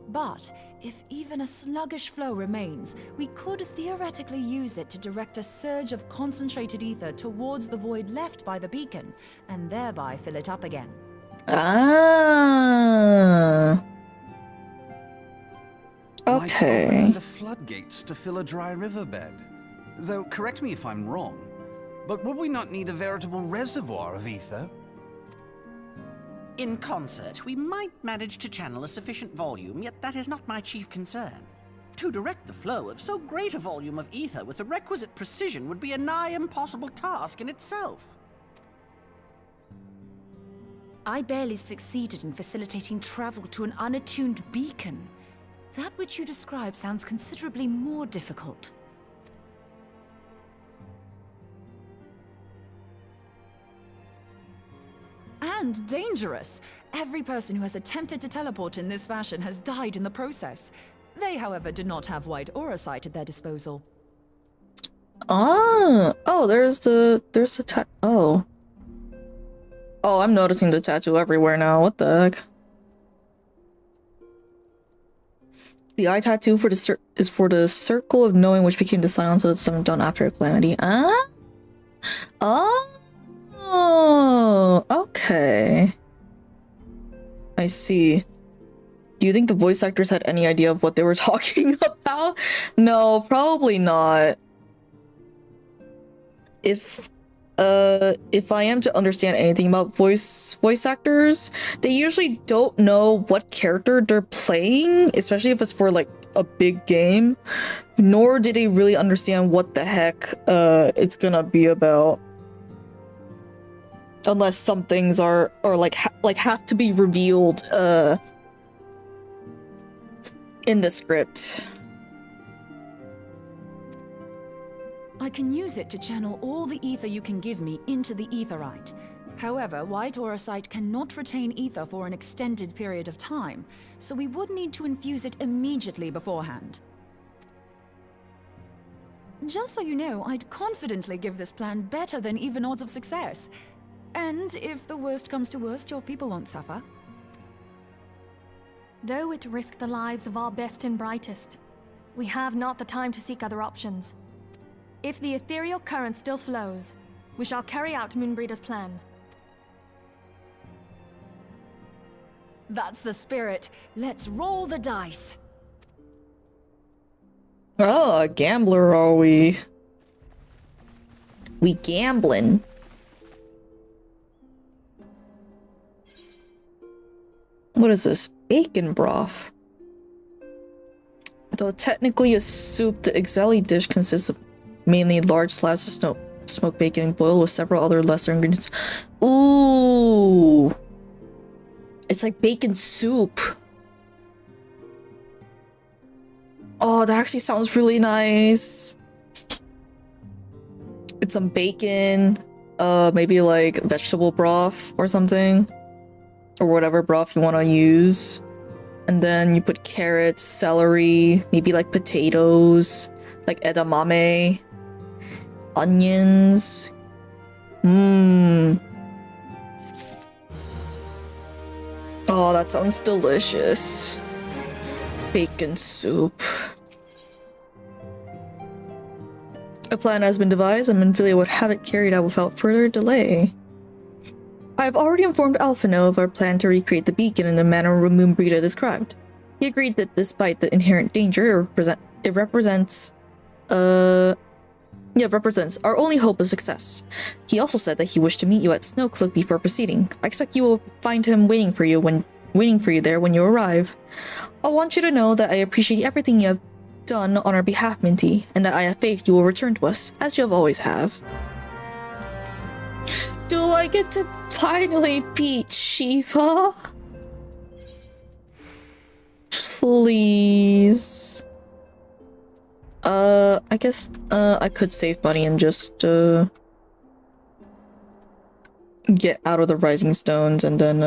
But if even a sluggish flow remains, we could theoretically use it to direct a surge of concentrated ether towards the void left by the beacon, and thereby fill it up again. Ah. Okay. Like opening the floodgates to fill a dry riverbed. Though, correct me if I'm wrong, but would we not need a veritable reservoir of ether? In concert, we might manage to channel a sufficient volume, yet that is not my chief concern. To direct the flow of so great a volume of ether with the requisite precision would be a nigh impossible task in itself. I barely succeeded in facilitating travel to an unattuned beacon. That which you describe sounds considerably more difficult. And dangerous. Every person who has attempted to teleport in this fashion has died in the process. They, however, did not have white aura sight at their disposal. Ah, oh, there's the oh. Oh, I'm noticing the tattoo everywhere now. What the heck? The eye tattoo for the is for the circle of knowing, which became the silence of the seventh dawn after a calamity. Ah? Oh, okay. I see. Do you think the voice actors had any idea of what they were talking about? No, probably not. If I am to understand anything about voice actors, they usually don't know what character they're playing, especially if it's for like a big game, nor do they really understand what the heck it's gonna be about. Unless some things are have to be revealed in the script. I can use it to channel all the ether you can give me into the Aetherite. However, white aura sight cannot retain ether for an extended period of time, so we would need to infuse it immediately beforehand. Just so you know, I'd confidently give this plan better than even odds of success. And if the worst comes to worst, your people won't suffer. Though it risked the lives of our best and brightest, we have not the time to seek other options. If the ethereal current still flows, we shall carry out Moonbreeder's plan. That's the spirit. Let's roll the dice. Oh, a gambler are we? We gambling. What is this? Bacon broth. Though technically a soup, the Exeli dish consists of mainly large slabs of smoked bacon boiled with several other lesser ingredients. Ooh! It's like bacon soup. Oh, that actually sounds really nice. It's some bacon, maybe like vegetable broth or something. Or whatever broth you want to use. And then you put carrots, celery, maybe like potatoes, like edamame, onions. Oh, that sounds delicious. Bacon soup. A plan has been devised and Minfilia would have it carried out without further delay. I have already informed Alphino of our plan to recreate the beacon in the manner Moonbrita described. He agreed that despite the inherent danger it represents our only hope of success. He also said that he wished to meet you at Snowcloak before proceeding. I expect you will find him waiting for you there when you arrive. I want you to know that I appreciate everything you have done on our behalf, Minty, and that I have faith you will return to us, as you have always have. Do I get to finally beat Shiva? Please. I guess, I could save money and just, get out of the Rising Stones and then,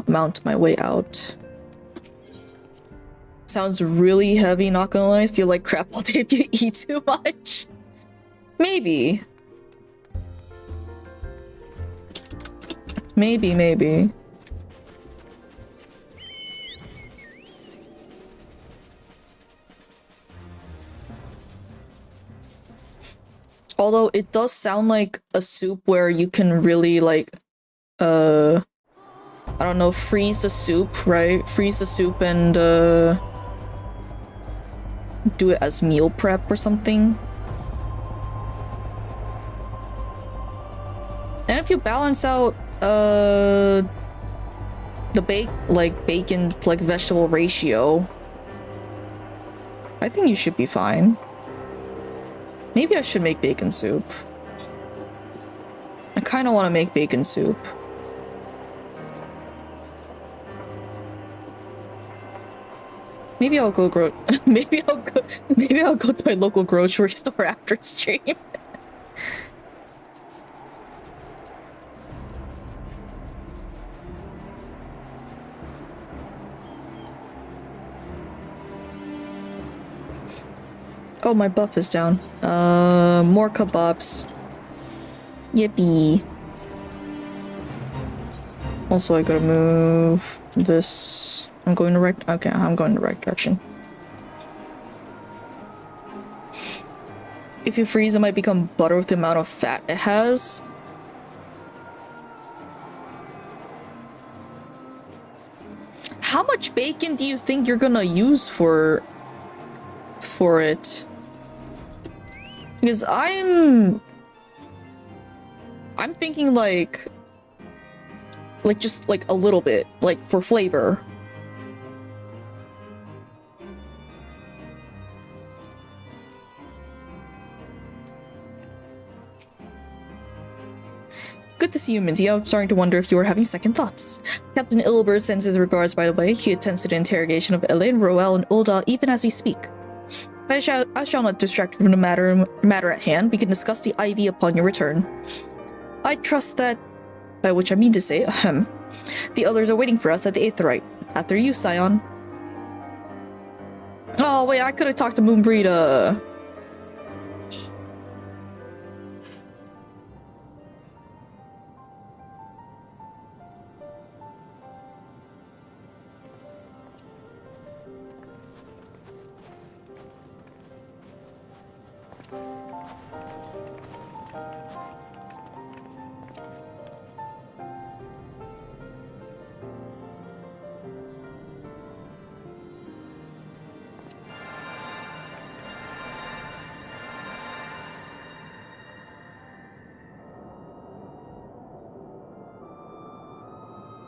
mount my way out. Sounds really heavy, not gonna lie. I feel like crap all day if you eat too much. Maybe. Maybe. Although it does sound like a soup where you can really like, I don't know, freeze the soup, right? Freeze the soup and, do it as meal prep or something. And if you balance out, the bacon to like vegetable ratio, I think you should be fine. Maybe I should make bacon soup. I kind of want to make bacon soup. Maybe I'll go maybe I'll go to my local grocery store after stream. Oh, my buff is down. More kebabs. Yippee. Also, I gotta move this. I'm going the right direction. If you freeze, it might become butter with the amount of fat it has. How much bacon do you think you're gonna use for it? Because I'm thinking like just like a little bit, like for flavor. Good to see you, Minty. I'm starting to wonder if you were having second thoughts. Captain Ilbert sends his regards, by the way. He attends to the interrogation of Elaine, Roel, and Ulda even as we speak. I shall not distract you from the matter at hand. We can discuss the IV upon your return. I trust that, by which I mean to say, the others are waiting for us at the Aetherite. After you, Scion. Oh, wait, I could have talked to Moonbrita.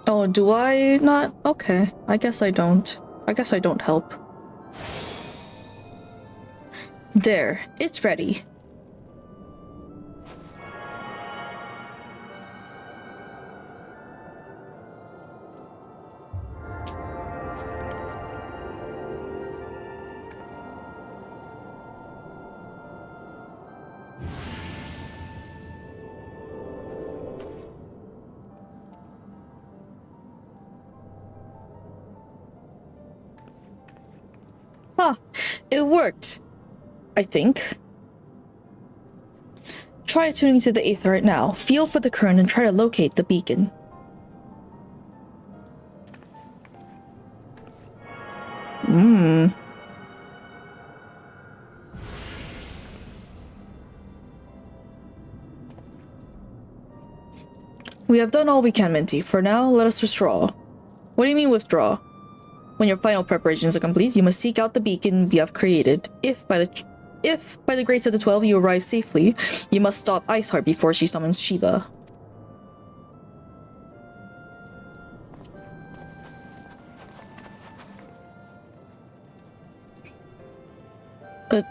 Oh, do I not? Okay, I guess I don't. I guess I don't help. There, it's ready. It worked. I think. Try tuning to the ether right now. Feel for the current and try to locate the beacon. We have done all we can, Minty. For now, let us withdraw. What do you mean withdraw? When your final preparations are complete, you must seek out the beacon we have created. If by the grace of the 12 you arrive safely, you must stop Iceheart before she summons Shiva.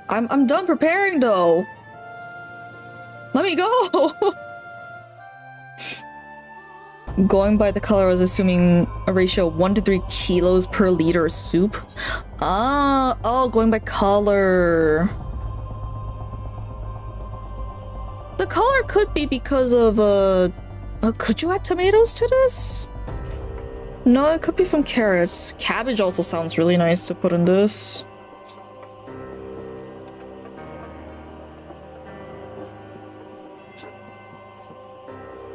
I'm done preparing though. Let me go. Going by the color, I was assuming a ratio of 1 to 3 kilos per liter of soup. Oh, going by color. The color could be because of, could you add tomatoes to this? No, it could be from carrots. Cabbage also sounds really nice to put in this.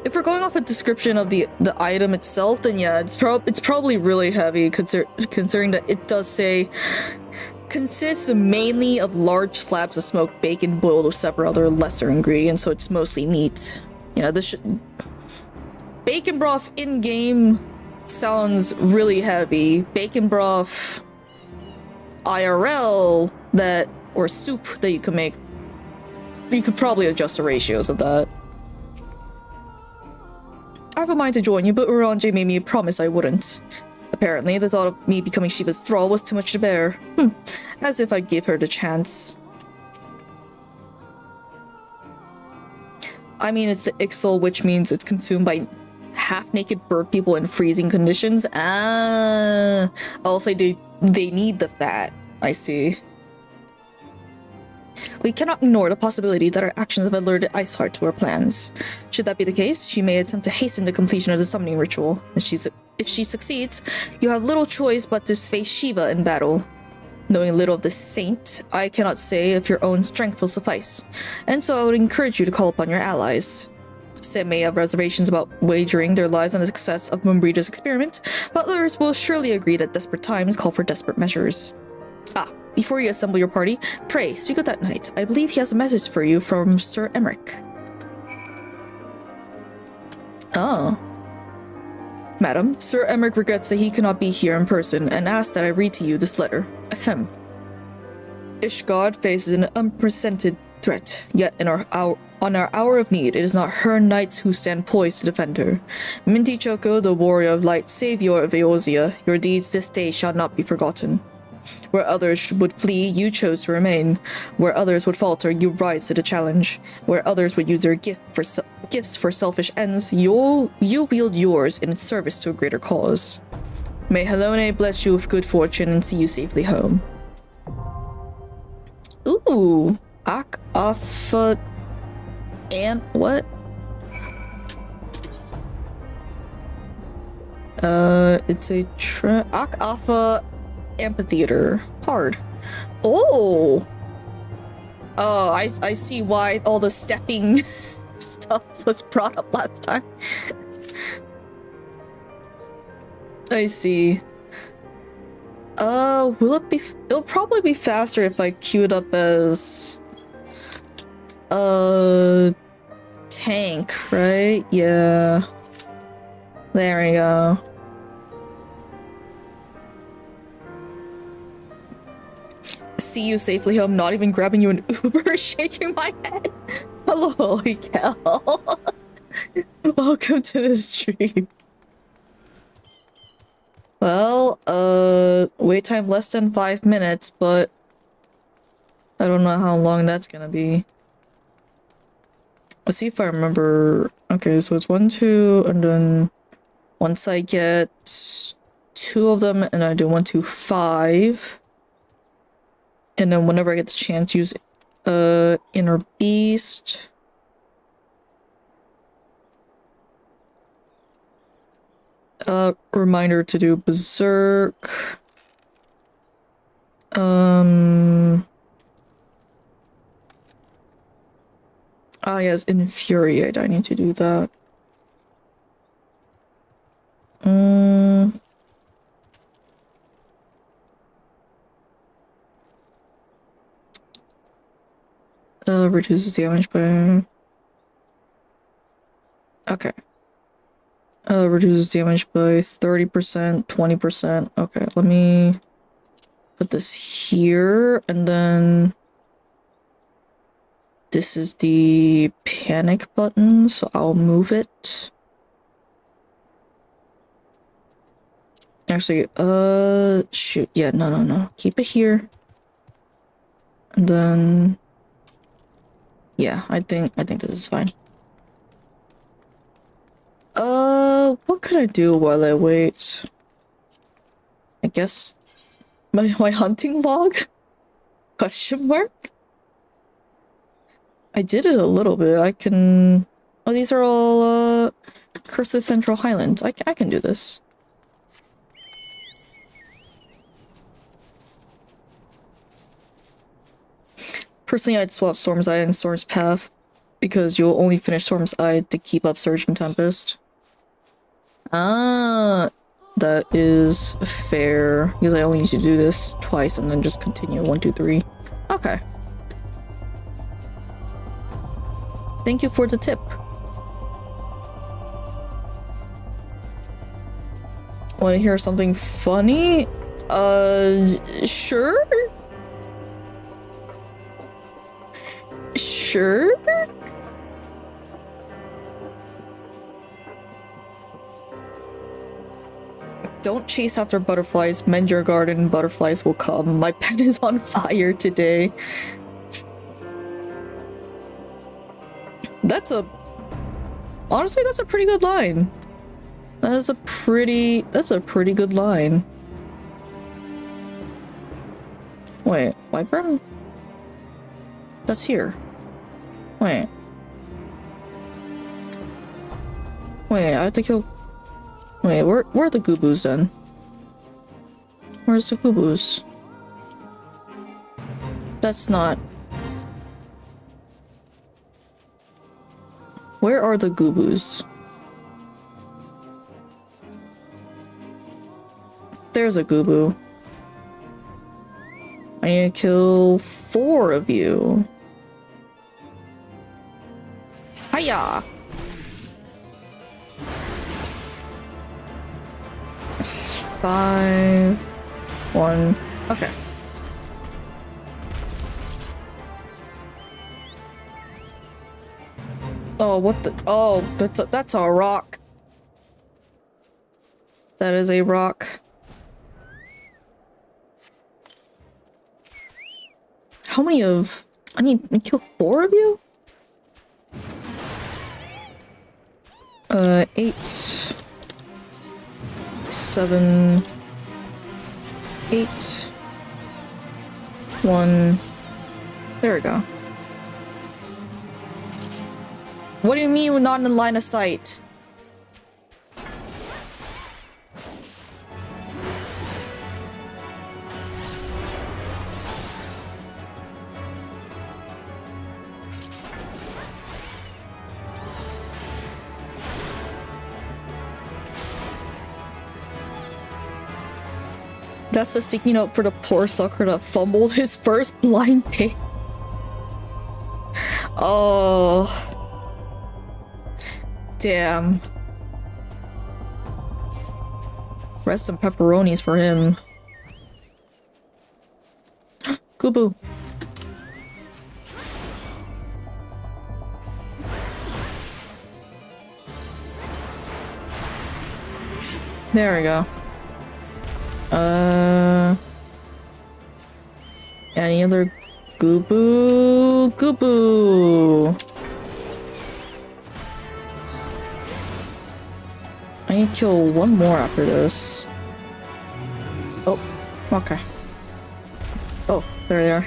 If we're going off a description of the item itself, then yeah, it's probably really heavy, considering that it does say consists mainly of large slabs of smoked bacon boiled with several other lesser ingredients, so it's mostly meat. Yeah, bacon broth in-game sounds really heavy. Bacon broth IRL or soup that you can make, you could probably adjust the ratios of that. I have a mind to join you, but Uranji made me promise I wouldn't. Apparently, the thought of me becoming Shiva's thrall was too much to bear. As if I'd give her the chance. I mean, it's the Ixal, which means it's consumed by half-naked bird people in freezing conditions. I'll say they need the fat. I see. We cannot ignore the possibility that our actions have alerted Iceheart to our plans. Should that be the case, she may attempt to hasten the completion of the summoning ritual. If she succeeds, you have little choice but to face Shiva in battle. Knowing little of the saint, I cannot say if your own strength will suffice, and so I would encourage you to call upon your allies. Some may have reservations about wagering their lives on the success of Mumbrida's experiment, but others will surely agree that desperate times call for desperate measures. Before you assemble your party, pray, speak with that knight. I believe he has a message for you from Sir Emmerich. Oh. Madam, Sir Emmerich regrets that he cannot be here in person and asks that I read to you this letter. Ahem. Ishgard faces an unprecedented threat, yet on our hour of need, it is not her knights who stand poised to defend her. Mintichoko, the warrior of light, savior of Eorzea, your deeds this day shall not be forgotten. Where others would flee, you chose to remain. Where others would falter, you rise to the challenge. Where others would use their gifts for selfish ends, you wield yours in its service to a greater cause. May Helone bless you with good fortune and see you safely home. Ooh, Ak-Afa and what? It's a Ak-Afa amphitheater. Hard. Oh, I see why all the stepping stuff was brought up last time. I see. Will it be? It'll probably be faster if I queue it up as tank, right? Yeah. There we go. See you safely home, not even grabbing you an Uber, shaking my head. Hello, Kel. Welcome to the stream. Well, wait time less than 5 minutes, but I don't know how long that's gonna be. Let's see if I remember. Okay, so it's 1, 2, and then once I get 2 of them, and I do 1, 2, 5. And then whenever I get the chance, use Inner Beast. Reminder to do Berserk. Ah, yes, infuriate. I need to do that. Reduces damage by... Okay. Reduces damage by 30%, 20%. Okay, let me put this here, and then this is the panic button, so I'll move it. Actually, shoot, yeah, no. Keep it here. And then... Yeah, I think this is fine. What can I do while I wait? I guess my hunting log? Question mark? I did it a little bit. I can... Oh, these are all, Curse of Central Highlands. I can do this. Personally, I'd swap Storm's Eye and Storm's Path, because you'll only finish Storm's Eye to keep up Surging Tempest. Ah, that is fair, because I only need to do this twice and then just continue 1, 2, 3. Okay. Thank you for the tip. Want to hear something funny? Sure? Sure? Don't chase after butterflies. Mend your garden. Butterflies will come. My pen is on fire today. Honestly, that's a pretty good line. That's a pretty good line. Wait, Wyvern? That's here. Wait, I have to kill... Wait, where are the Goobos then? Where's the Goobos? That's not... Where are the Goobos? There's a Gooboo. I need to kill 4 of you. Hiya! 5, 1. Okay. Oh, what the? Oh, that's a rock. That is a rock. How many of... I need to kill 4 of you? 8, 7, 8, 1. There we go. What do you mean we're not in line of sight? That's a sticky note for the poor sucker that fumbled his first blind date. Oh. Damn. Rest some pepperonis for him. Gooboo. There we go. Any other Gooboo? Gooboo! I need to kill 1 more after this. Oh, okay. Oh, there they are.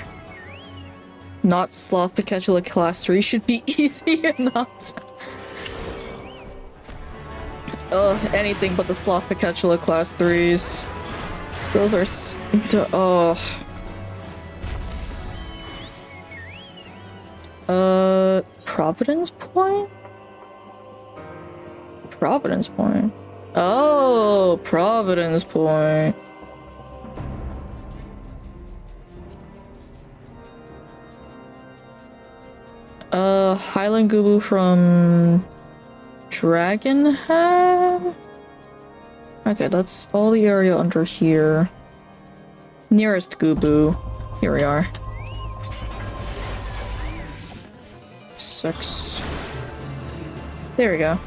Not Sloth Picatula class 3 should be easy enough. Anything but the Sloth Picatula class 3s. Those are oh. Providence Point? Providence Point. Oh, Providence Point. Highland Gubu from Dragon Head? Okay, that's all the area under here. Nearest Gubu. Here we are. 6. There we go.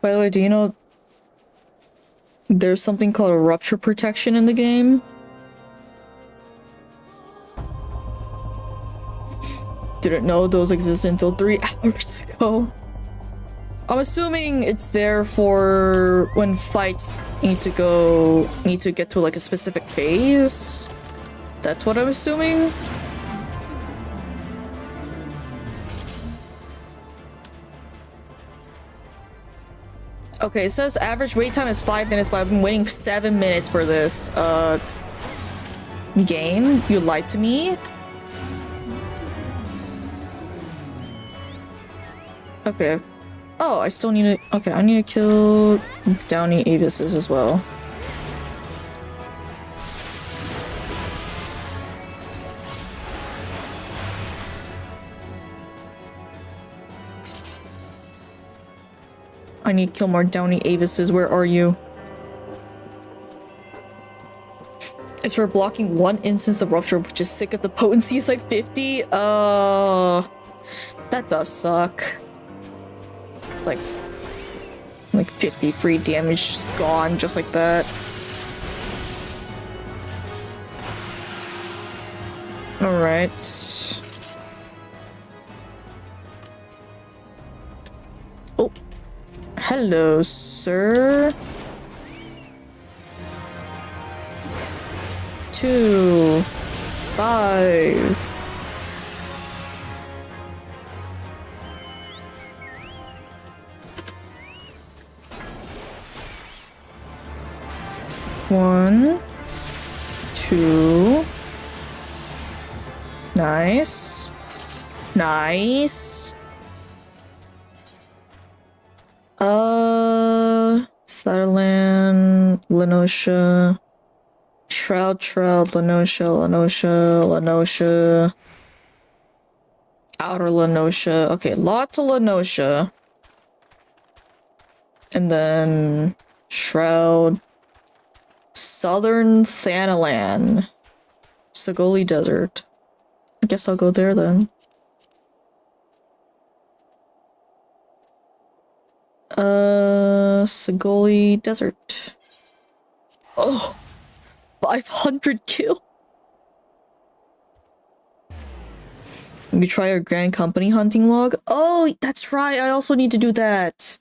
By the way, do you know there's something called a rupture protection in the game? Didn't know those existed until 3 hours ago. I'm assuming it's there for when fights need to get to like a specific phase. That's what I'm assuming. Okay, it says average wait time is 5 minutes, but I've been waiting 7 minutes for this game. You lied to me. Okay. Oh, I still need to... Okay, I need to kill Downy Avises as well. I need to kill more Downy Avises. Where are you? It's for blocking one instance of rupture, which is sick if the potency is like 50. That does suck. It's like 50 free damage gone just like that. Alright. Oh. Hello, sir. 2, 5. One, 2. Nice. Nice. Sutherland, Lenosha. Shroud, Lenosha. Outer Lenosha. Okay, lots of Lenosha. And then Shroud. Southern Thanalan. Sagoli Desert. I guess I'll go there then. Sagoli Desert. Oh! 500 kill! Let me try our Grand Company hunting log. Oh, that's right! I also need to do that!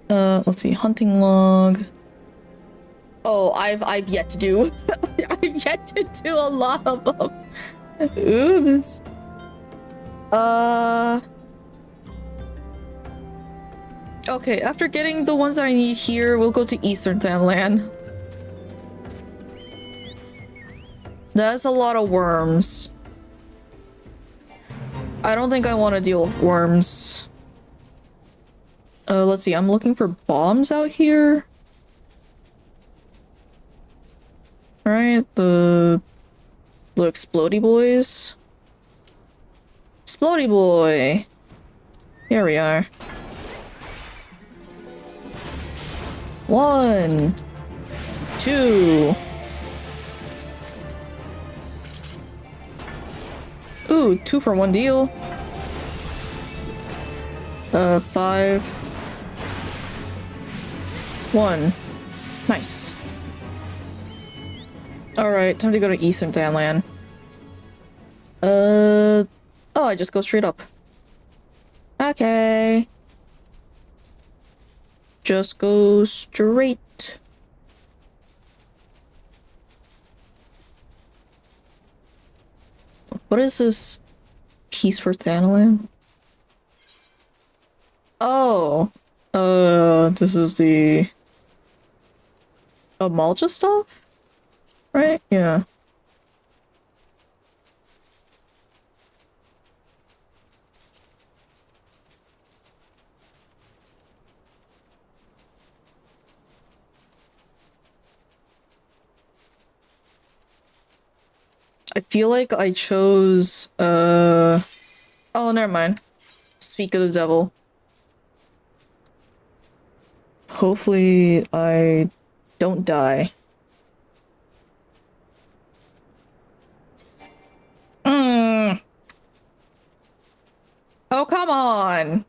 Let's see, hunting log. Oh, I've yet to do. I've yet to do a lot of them. Oops. Okay, after getting the ones that I need here, we'll go to Eastern Thanalan. That's a lot of worms. I don't think I want to deal with worms. Let's see, I'm looking for bombs out here. Alright, the explodey boys. Explodey boy! Here we are. 1, 2. Ooh, 2 for 1 deal. 5. 1. Nice. Alright, time to go to Eastern Thanalan. Oh, I just go straight up. Okay. Just go straight. What is this piece for Thanalan? Oh. this is the Amalja stuff? Right? Yeah. I feel like I chose, oh, never mind. Speak of the devil. Hopefully I don't die. Oh, come on!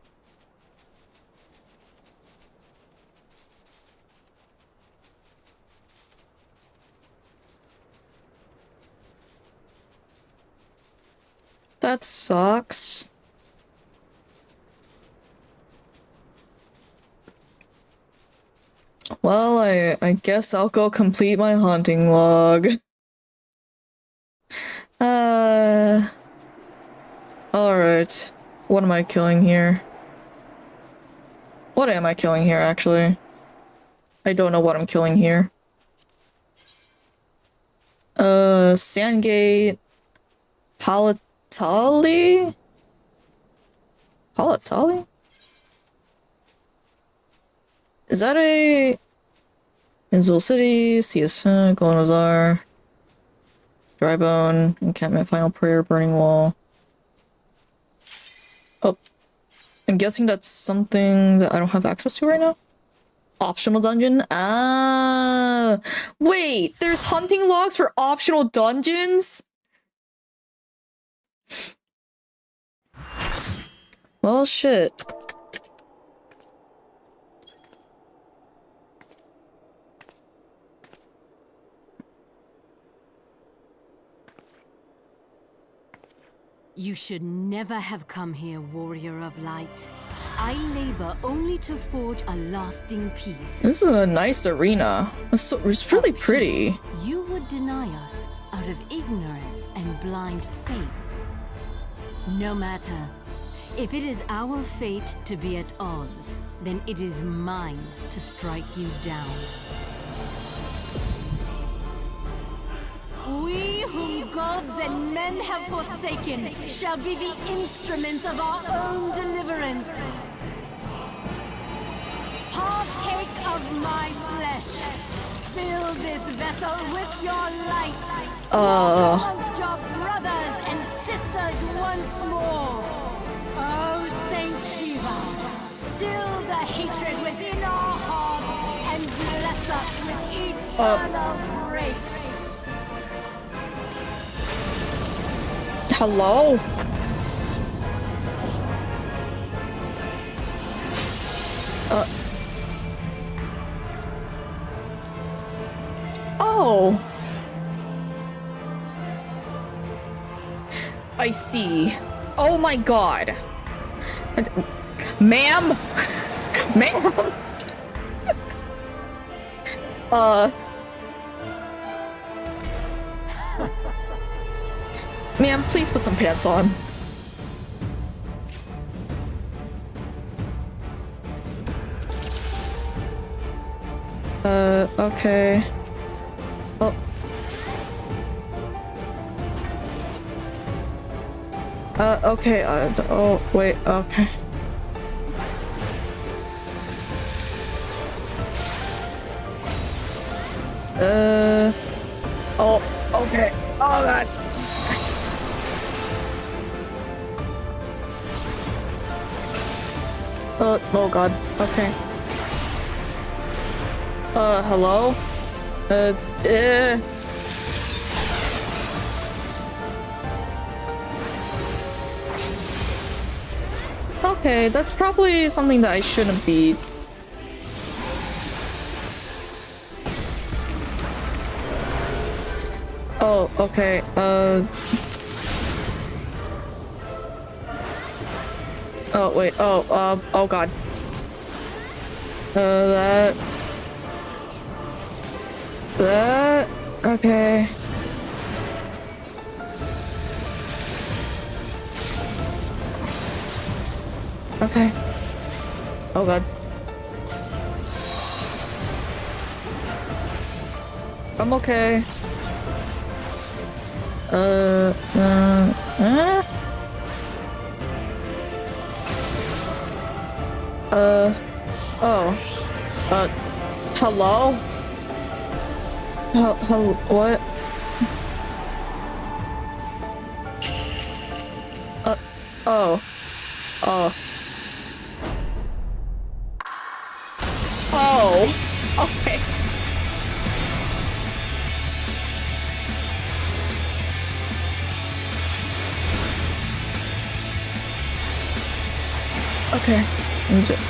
That sucks. Well, I guess I'll go complete my hunting log. Alright. What am I killing here? What am I killing here, actually? I don't know what I'm killing here. Sandgate... Palatali? Palatali? Is that a... Inzul City, CS, Golden Bazaar, Drybone, Encampment, Final Prayer, Burning Wall. Oh. I'm guessing that's something that I don't have access to right now? Optional dungeon? Ah! Wait! There's hunting logs for optional dungeons? Well, shit. You should never have come here, warrior of light. I labor only to forge a lasting peace. This is a nice arena. It's really pretty. You would deny us out of ignorance and blind faith. No matter. If it is our fate to be at odds, then it is mine to strike you down. We whom gods and men have forsaken shall be the instruments of our own deliverance. Partake of my flesh. Fill this vessel with your light. Walk amongst your brothers and sisters once more. Oh, Saint Shiva, still the hatred within our hearts and bless us with eternal grace. Hello? Oh. I see. Oh my god. Ma'am? Ma'am? Ma'am, please put some pants on. Okay. Oh. Okay, oh, wait, okay. Oh, okay. Oh, God. Oh, God. Okay. Hello? Okay, that's probably something that I shouldn't be. Oh, okay, oh, wait, oh god. That, okay. Okay. Oh god. I'm okay. Hello? Hello, what? Okay. Okay.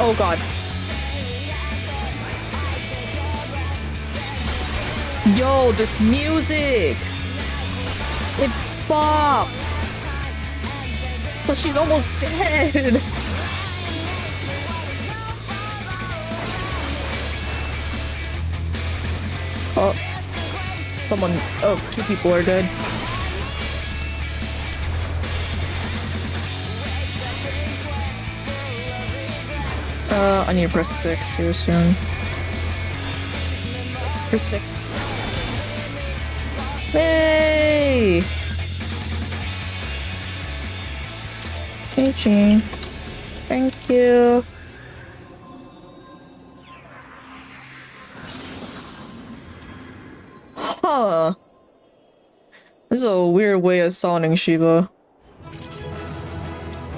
Oh god. Yo, this music! It bops! But she's almost dead! Oh. Someone... Oh, 2 people are dead. I need to press 6 here soon. Press 6. Hey! Hey, Jean. Thank you. Huh. This is a weird way of sounding Shiva.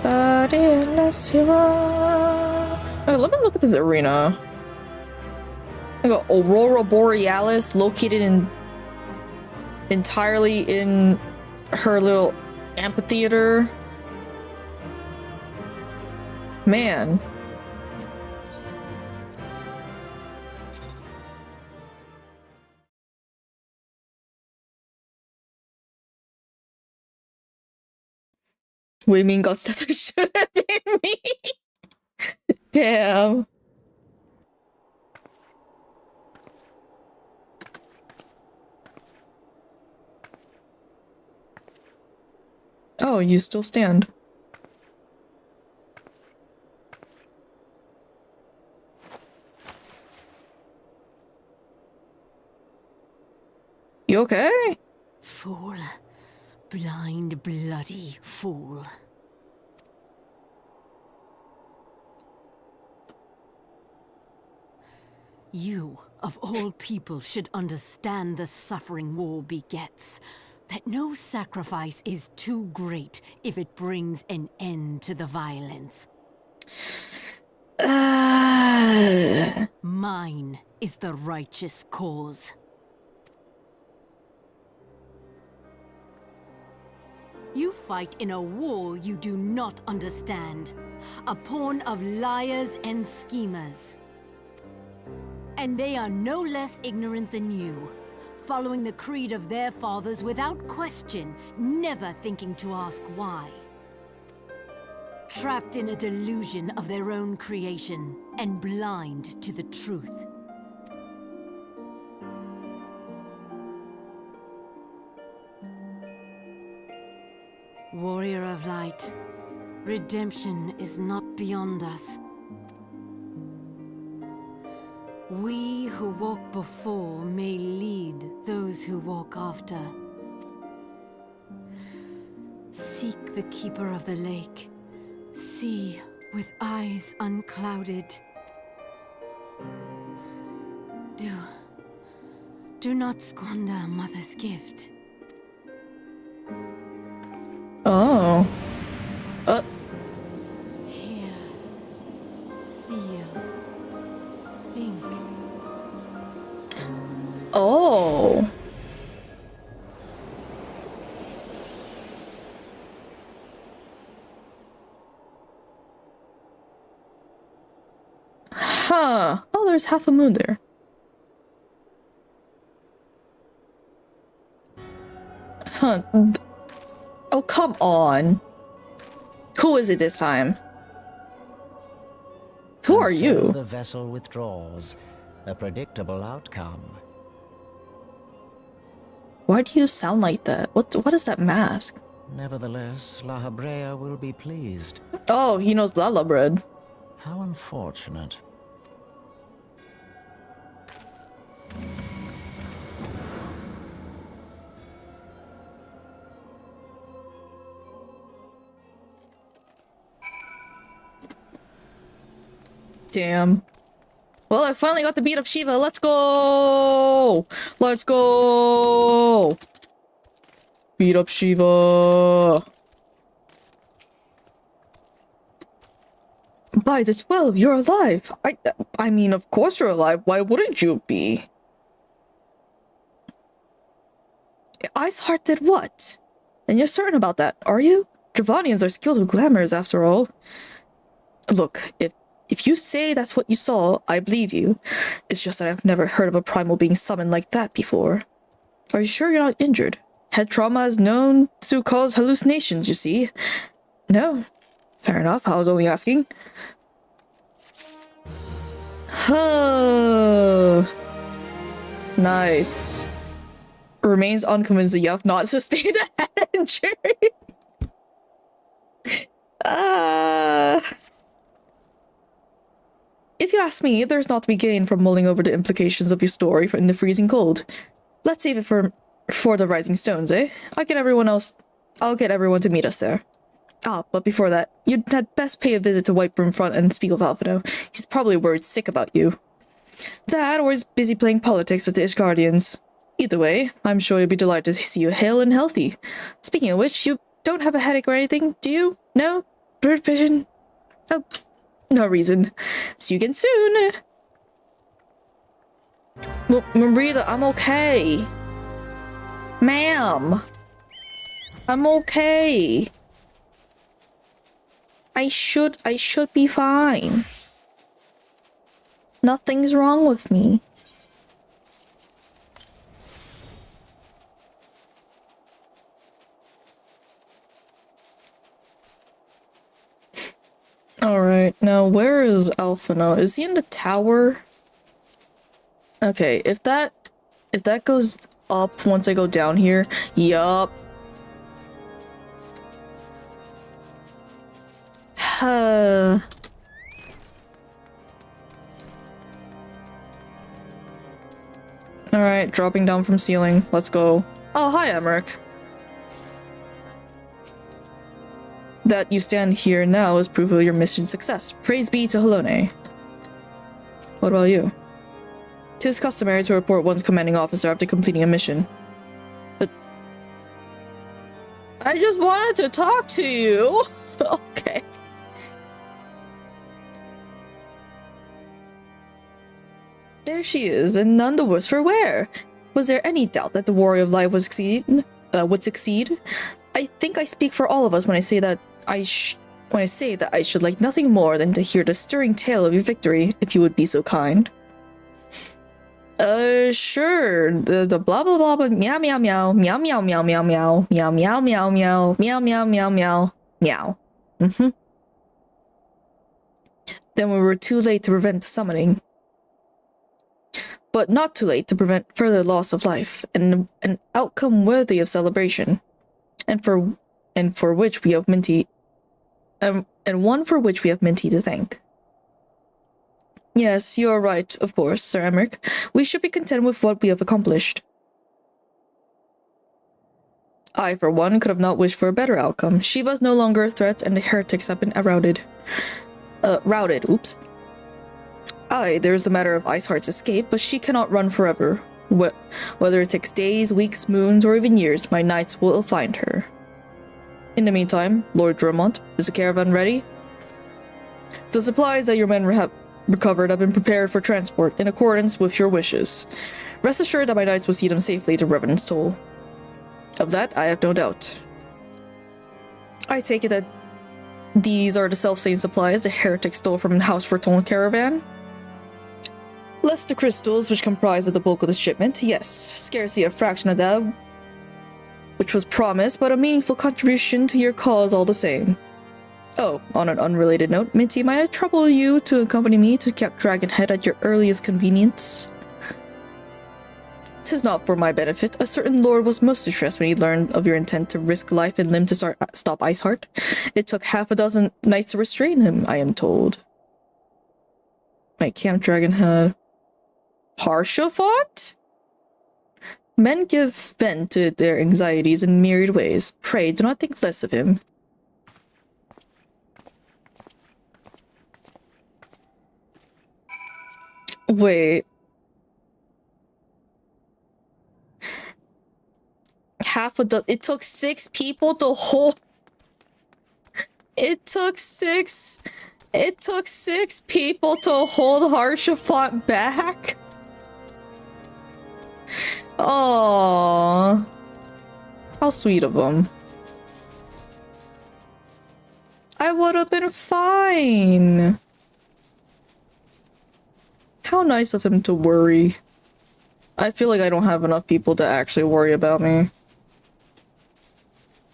Okay, let me look at this arena. I got Aurora Borealis located entirely in her little amphitheater. Man. What do you mean Gusta should have been me? Damn. Oh, you still stand. You okay? Fool. Blind, bloody fool. You, of all people, should understand the suffering war begets. That no sacrifice is too great if it brings an end to the violence. Mine is the righteous cause. You fight in a war you do not understand. A pawn of liars and schemers. And they are no less ignorant than you, following the creed of their fathers without question, never thinking to ask why. Trapped in a delusion of their own creation, and blind to the truth. Warrior of light, redemption is not beyond us. We who walk before may lead those who walk after. Seek the keeper of the lake. See with eyes unclouded. Do not squander Mother's gift. Oh. Hear, feel, think. Oh. Huh. Oh, there's half a moon there. Huh. Oh, come on. Who is it this time? Who are you? The vessel withdraws. A predictable outcome. Why do you sound like that? What is that mask? Nevertheless, La Habrea will be pleased. Oh, he knows Lala bread. How unfortunate. Damn. Well, I finally got to beat up Shiva. Let's go! Let's go! Beat up Shiva. By the 12, you're alive. I mean, of course you're alive. Why wouldn't you be? Iceheart did what? And you're certain about that, are you? Dravanians are skilled with glamours, after all. Look, if you say that's what you saw, I believe you. It's just that I've never heard of a primal being summoned like that before. Are you sure you're not injured? Head trauma is known to cause hallucinations, you see. No. Fair enough, I was only asking. Nice. Remains unconvinced that you have not sustained a head injury. If you ask me, there's not to be gained from mulling over the implications of your story in the freezing cold. Let's save it for the Rising Stones, eh? I'll get everyone to meet us there. Ah, but before that, you'd had best pay a visit to White Broom Front and speak with Alphino. He's probably worried sick about you. That, or he's busy playing politics with the Ishgardians. Either way, I'm sure you'll be delighted to see you hale and healthy. Speaking of which, you don't have a headache or anything, do you? No? Blurred vision? Oh, no reason. See you again soon! Well, Marita, I'm okay. Ma'am. I'm okay. I should be fine. Nothing's wrong with me. Alright, now where is Alphino? Is he in the tower? Okay, if that goes up once I go down here, yup. Alright, dropping down from ceiling. Let's go. Oh, hi, Emmerich. That you stand here now is proof of your mission success. Praise be to Halone. What about you? 'Tis customary to report one's commanding officer after completing a mission. But I just wanted to talk to you. Okay. There she is, and none the worse for wear. Was there any doubt that the warrior of life would succeed? I think I speak for all of us when I say that I should like nothing more than to hear the stirring tale of your victory, if you would be so kind. Sure. The blah blah blah meow meow meow meow meow meow meow meow meow meow meow meow meow meow meow meow meow. Then we were too late to prevent the summoning. But not too late to prevent further loss of life, and an outcome worthy of celebration. And for which we have Minty to thank. Yes, you are right, of course, Sir Emmerich. We should be content with what we have accomplished. I, for one, could have not wished for a better outcome. Shiva is no longer a threat, and the heretics have been routed. Oops. Aye, there is the matter of Iceheart's escape, but she cannot run forever. Whether it takes days, weeks, moons, or even years, my knights will find her. In the meantime, Lord Drummond, is the caravan ready? The supplies that your men have recovered have been prepared for transport in accordance with your wishes. Rest assured that my knights will see them safely to Revenant's Toll. Of that, I have no doubt. I take it that these are the self-same supplies the heretics stole from the House Fortune caravan? Less the crystals, which comprise of the bulk of the shipment, yes, scarcely a fraction of that, which was promised, but a meaningful contribution to your cause all the same. Oh, on an unrelated note, Minty, might I trouble you to accompany me to Camp Dragonhead at your earliest convenience? 'Tis not for my benefit. A certain lord was most distressed when he learned of your intent to risk life and limb to stop Iceheart. It took half a dozen knights to restrain him, I am told. Wait, Camp Dragonhead. Harsha-font? Men give vent to their anxieties in myriad ways. Pray, do not think less of him. Wait. Half a dozen. It took 6 people to hold. It took 6 people to hold Harshafont back. Oh, how sweet of them. I would have been fine. How nice of him to worry. I feel like I don't have enough people to actually worry about me.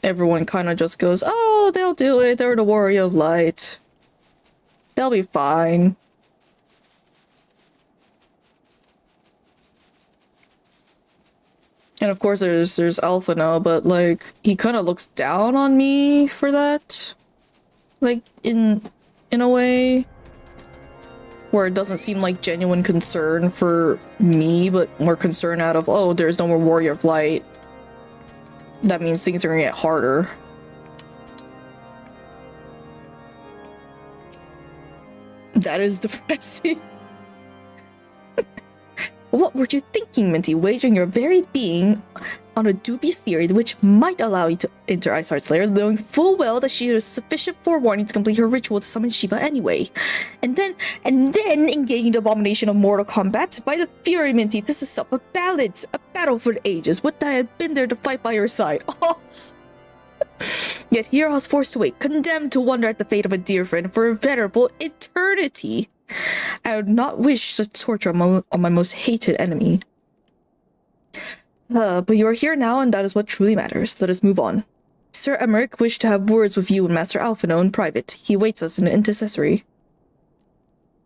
Everyone kind of just goes, oh, they'll do it. They're the warrior of light. They'll be fine. And of course there's Alpha now, but like he kind of looks down on me for that. Like in a way where it doesn't seem like genuine concern for me, but more concern out of, oh, there's no more warrior of light. That means things are gonna get harder. That is depressing. What were you thinking, Minty? Wagering your very being on a dubious theory which might allow you to enter Iceheart's lair, knowing full well that she has sufficient forewarning to complete her ritual to summon Shiva anyway. And then engaging the abomination of mortal combat. By the fury, Minty, this is a balance, a battle for the ages. Would that I had been there to fight by your side. Oh. Yet here I was forced to wait, condemned to wonder at the fate of a dear friend for a venerable eternity. I would not wish such torture on my most hated enemy. But you are here now, and that is what truly matters. Let us move on. Sir Emmerich wished to have words with you and Master Alphino in private. He awaits us in an intercessory.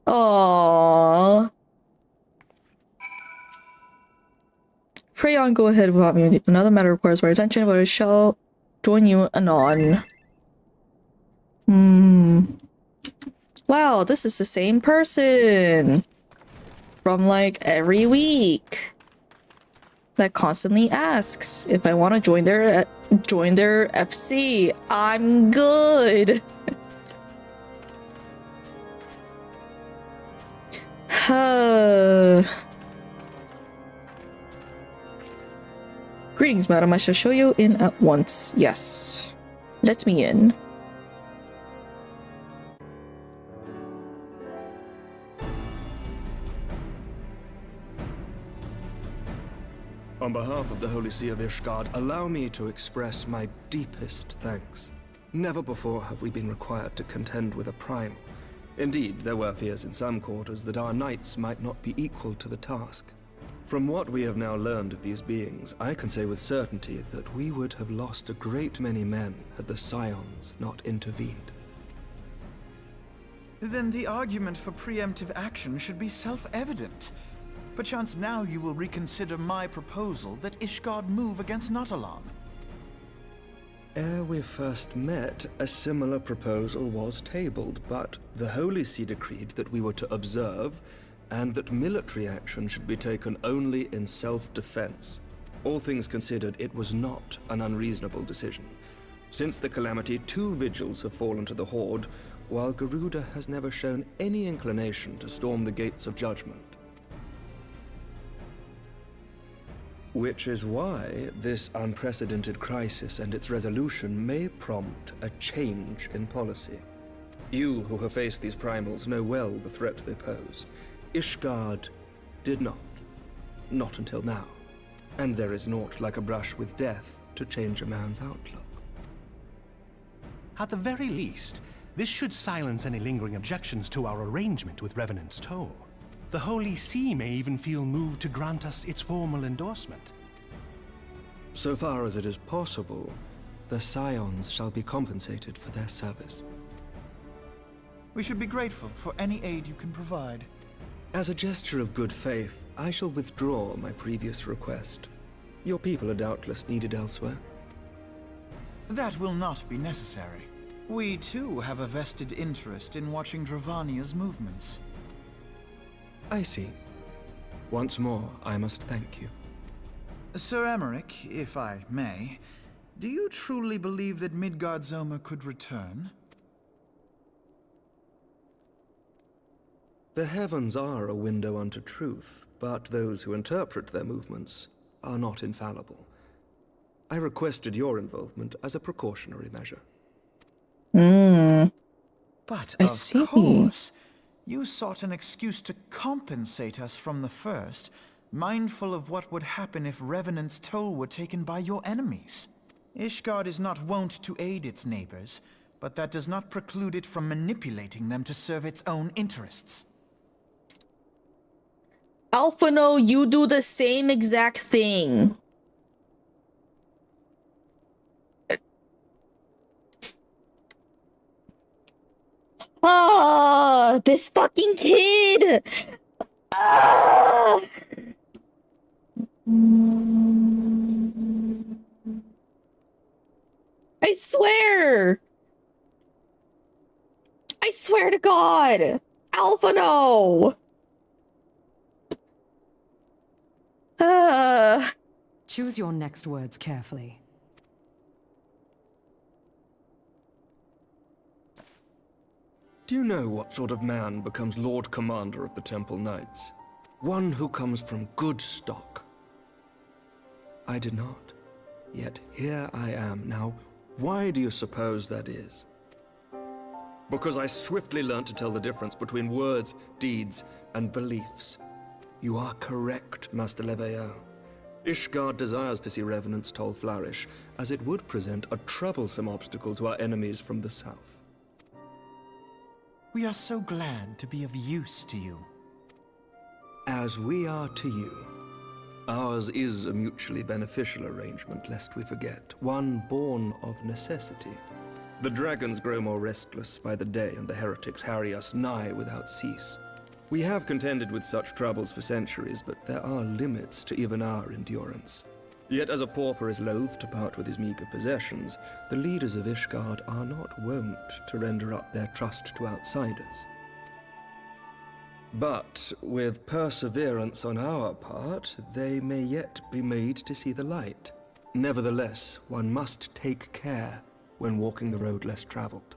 Aww. Pray on, go ahead without me. Another matter requires my attention, but I shall join you anon. Wow, this is the same person from like every week that constantly asks if I want to join their FC. I'm good. Greetings, madam. I shall show you in at once. Yes. Let me in. On behalf of the Holy See of Ishgard, allow me to express my deepest thanks. Never before have we been required to contend with a primal. Indeed, there were fears in some quarters that our knights might not be equal to the task. From what we have now learned of these beings, I can say with certainty that we would have lost a great many men had the Scions not intervened. Then the argument for preemptive action should be self-evident. Perchance now you will reconsider my proposal that Ishgard move against Nautalon. Ere we first met, a similar proposal was tabled, but the Holy See decreed that we were to observe, and that military action should be taken only in self-defense. All things considered, it was not an unreasonable decision. Since the calamity, 2 vigils have fallen to the Horde, while Garuda has never shown any inclination to storm the gates of judgment. Which is why this unprecedented crisis and its resolution may prompt a change in policy. You who have faced these primals know well the threat they pose. Ishgard did not. Not until now. And there is naught like a brush with death to change a man's outlook. At the very least, this should silence any lingering objections to our arrangement with Revenant's Toll. The Holy See may even feel moved to grant us its formal endorsement. So far as it is possible, the Scions shall be compensated for their service. We should be grateful for any aid you can provide. As a gesture of good faith, I shall withdraw my previous request. Your people are doubtless needed elsewhere. That will not be necessary. We too have a vested interest in watching Dravania's movements. I see. Once more, I must thank you. Sir Emmerich, if I may, do you truly believe that Midgardsormr could return? The heavens are a window unto truth, but those who interpret their movements are not infallible. I requested your involvement as a precautionary measure. But I of see. course, you sought an excuse to compensate us from the first, mindful of what would happen if Revenant's toll were taken by your enemies. Ishgard is not wont to aid its neighbors, but that does not preclude it from manipulating them to serve its own interests. Alphano, you do the same exact thing. Ah, this fucking kid! Ah! I swear! I swear to God! Alphano! Choose your next words carefully. Do you know what sort of man becomes Lord Commander of the Temple Knights? One who comes from good stock. I did not. Yet here I am. Now, why do you suppose that is? Because I swiftly learned to tell the difference between words, deeds, and beliefs. You are correct, Master Leveilleur. Ishgard desires to see Revenant's toll flourish, as it would present a troublesome obstacle to our enemies from the south. We are so glad to be of use to you. As we are to you. Ours is a mutually beneficial arrangement, lest we forget, one born of necessity. The dragons grow more restless by the day, and the heretics harry us nigh without cease. We have contended with such troubles for centuries, but there are limits to even our endurance. Yet as a pauper is loath to part with his meager possessions, the leaders of Ishgard are not wont to render up their trust to outsiders. But with perseverance on our part, they may yet be made to see the light. Nevertheless, one must take care when walking the road less traveled.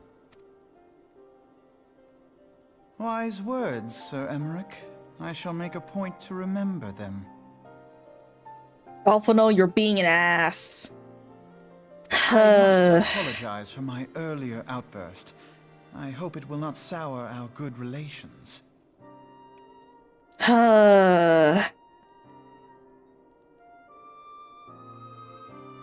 Wise words, Sir Emmerich. I shall make a point to remember them. Alphano, you're being an ass. I must apologize for my earlier outburst. I hope it will not sour our good relations.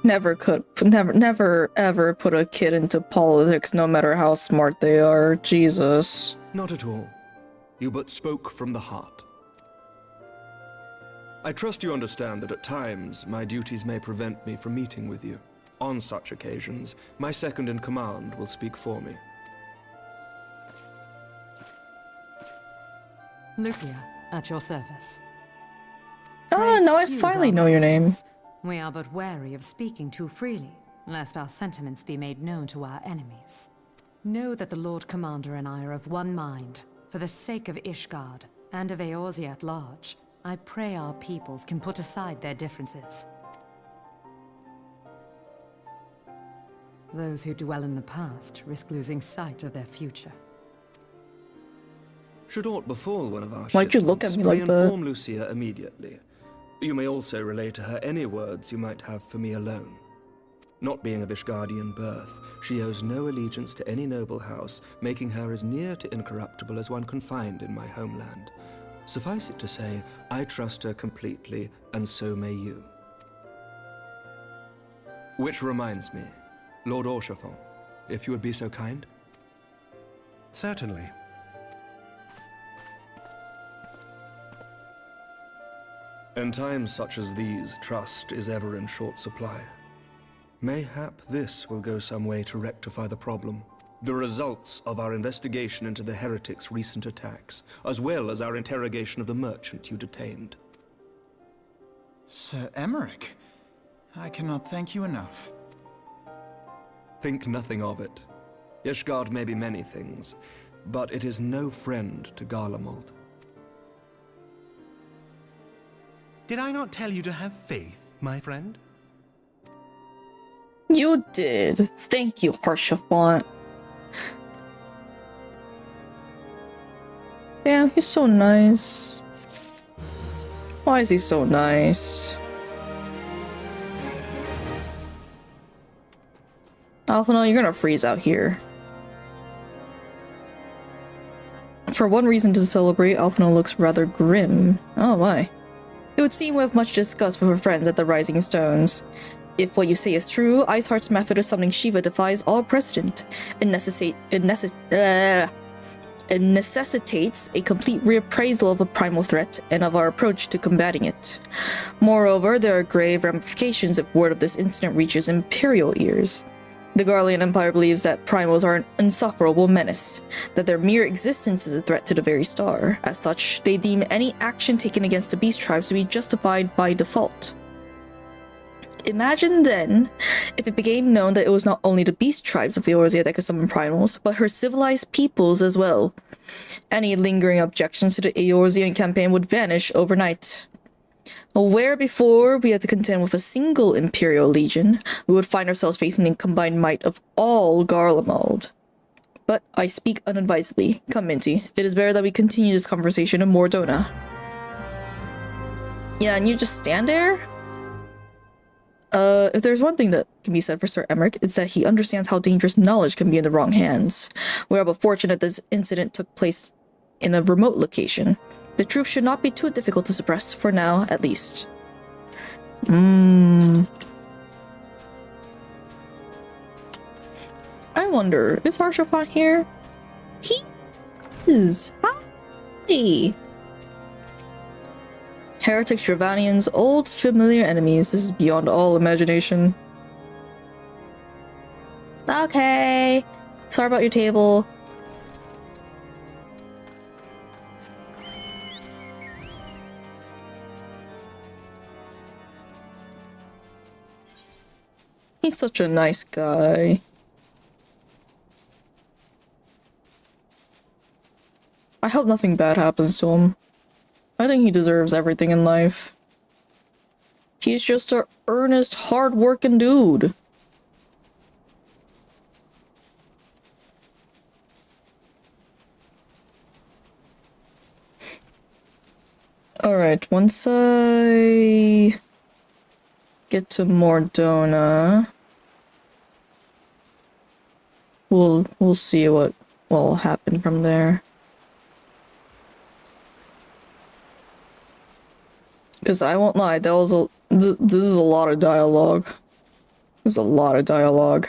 Never ever put a kid into politics, no matter how smart they are. Jesus. Not at all. You but spoke from the heart. I trust you understand that at times my duties may prevent me from meeting with you. On such occasions, my second-in-command will speak for me. Lucia, at your service. Oh, now I finally know your name. We are but wary of speaking too freely, lest our sentiments be made known to our enemies. Know that the Lord Commander and I are of one mind. For the sake of Ishgard, and of Eorzea at large, I pray our peoples can put aside their differences. Those who dwell in the past risk losing sight of their future. Should aught befall one of our Why'd you look at me like that? Inform Lucia immediately. You may also relay to her any words you might have for me alone. Not being of Ishgardian birth, she owes no allegiance to any noble house, making her as near to incorruptible as one can find in my homeland. Suffice it to say, I trust her completely, and so may you. Which reminds me, Lord Orchefort, if you would be so kind? Certainly. In times such as these, trust is ever in short supply. Mayhap this will go some way to rectify the problem. The results of our investigation into the heretics' recent attacks, as well as our interrogation of the merchant you detained. Sir Emmerich, I cannot thank you enough. Think nothing of it. Ishgard may be many things, but it is no friend to Garlemald. Did I not tell you to have faith, my friend? You did. Thank you, Harshafont. Damn, he's so nice. Why is he so nice? Alphino, you're gonna freeze out here. For one reason to celebrate, Alphino looks rather grim. Oh my. It would seem we have much discussed with her friends at the Rising Stones. If what you say is true, Iceheart's method of summoning Shiva defies all precedent. It necessitates a complete reappraisal of a primal threat and of our approach to combating it. Moreover, there are grave ramifications if word of this incident reaches Imperial ears. The Garlean Empire believes that primals are an insufferable menace, that their mere existence is a threat to the very star. As such, they deem any action taken against the beast tribes to be justified by default. Imagine then, if it became known that it was not only the beast tribes of Eorzea that could summon primals, but her civilized peoples as well. Any lingering objections to the Eorzean campaign would vanish overnight. Where before we had to contend with a single Imperial Legion, we would find ourselves facing the combined might of all Garlemald. But I speak unadvisedly. Come, Minty. It is better that we continue this conversation in Mordona. Yeah, and you just stand there? If there's one thing that can be said for Sir Emmerich, it's that he understands how dangerous knowledge can be in the wrong hands. We are but fortunate this incident took place in a remote location. The truth should not be too difficult to suppress, for now, at least. I wonder, is Harshophon here? He is. Hi! Heretics, Dravanians, old familiar enemies. This is beyond all imagination. Okay. Sorry about your table. He's such a nice guy. I hope nothing bad happens to him. I think he deserves everything in life. He's just an earnest, hard-working dude. Alright, once I get to Mordona, we'll see what will happen from there. Because I won't lie, that was this is a lot of dialogue. There's a lot of dialogue.